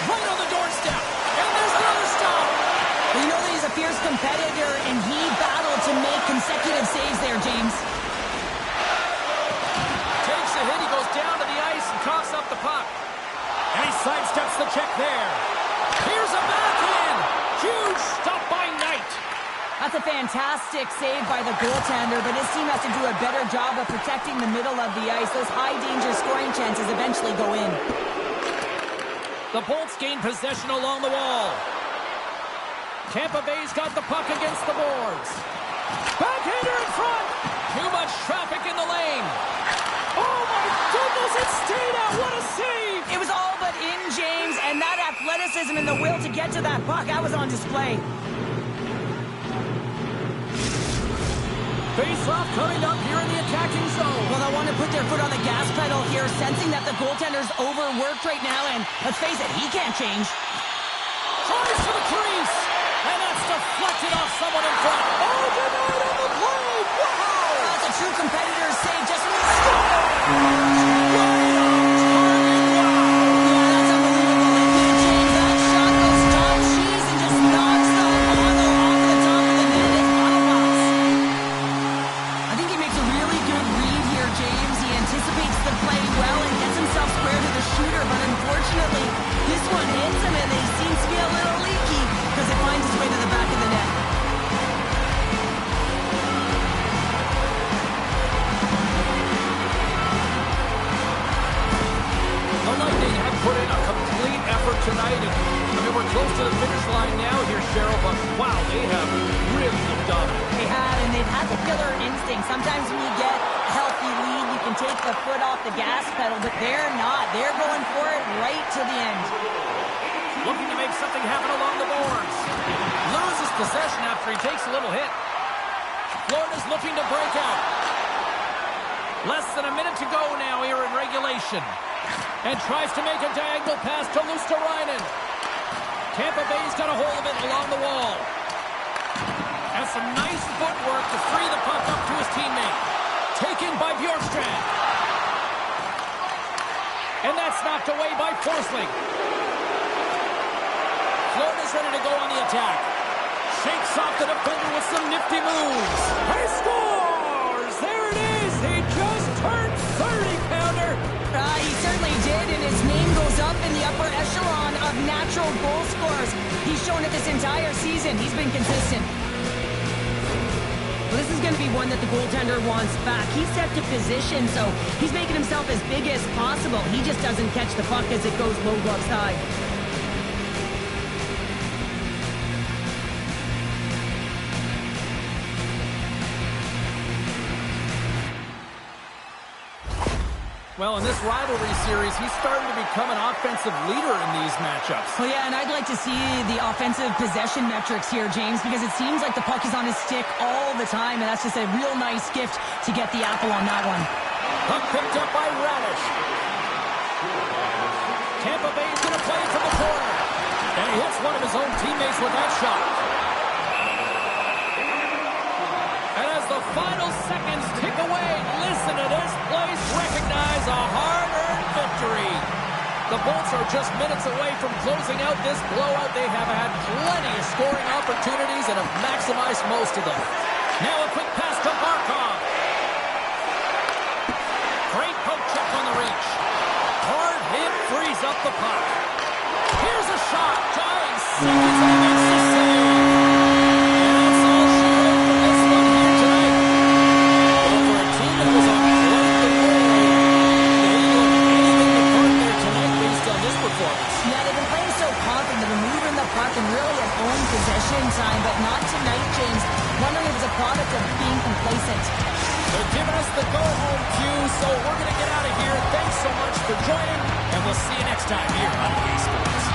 Right on the doorstep. And there's another stop. Well, you know that he's a fierce competitor, and he battled to make consecutive saves there, James. Takes a hit. He goes down to the ice and coughs up the puck. And he sidesteps the check there. Here's a backhand. Huge stop by Knight. That's a fantastic save by the goaltender, but his team has to do a better job of protecting the middle of the ice. Those high-danger scoring chances eventually go in. The Bolts gain possession along the wall. Tampa Bay's got the puck against the boards. Backhander in front. Too much traffic in the lane. Oh, my goodness, it stayed out. What a save. It was all but in, James, and that athleticism and the will to get to that puck, that was on display. Face-off coming up here in the attacking zone. Well, they want to put their foot on the gas pedal here, sensing that the goaltender's overworked right now, and let's face it, he can't change. Tries for the crease, and that's deflected off someone in front. Oh, denied on the play. Wow! That's a true competitor's save, just missed. Tonight, and we're close to the finish line now here, Cheryl, but wow, they have really looked dominant. They have, and they've had the killer instinct. Sometimes when you get a healthy lead, you can take the foot off the gas pedal, but they're not. They're going for it right to the end. Looking to make something happen along the boards. Loses possession after he takes a little hit. Florida's looking to break out. Less than a minute to go now here in regulation. And tries to make a diagonal pass to Luosterainen. Tampa Bay's got a hold of it along the wall. Has some nice footwork to free the puck up to his teammate. Taken by Bjorkstrand. And that's knocked away by Forsling. Florida's ready to go on the attack. Shakes off the defender with some nifty moves. He scores! There it is! He just turned 30-pounder. He certainly did, and his name goes up in the upper echelon of natural goal scorers. He's shown it this entire season. He's been consistent. Well, this is going to be one that the goaltender wants back. He's set to position, so he's making himself as big as possible. He just doesn't catch the puck as it goes low gloves high. Well, in this rivalry series, he's starting to become an offensive leader in these matchups. Well, yeah, and I'd like to see the offensive possession metrics here, James, because it seems like the puck is on his stick all the time, and that's just a real nice gift to get the apple on that one. Puck picked up by Radish. Tampa Bay's going to play it from the corner. And he hits one of his own teammates with that shot. And as the final seconds tick away, listen to this place recognize a hard-earned victory. The Bolts are just minutes away from closing out this blowout. They have had plenty of scoring opportunities and have maximized most of them. Now a quick pass to Barkov. Great poke check on the reach. Hard hit frees up the puck. Here's a shot. Dying seconds and makes the save. And that's all she wrote for this one here tonight. Well, for a team that was on quite the roll, they look anything but part there tonight based on this performance. Yeah, they've been playing so confident. They've been moving the puck and really at own possession time, but not tonight, James. Wondering if it's a product of being complacent. They're giving us the go-home cue, so we're going to get out of here. Thanks so much for joining, and we'll see you next time here on EA Sports.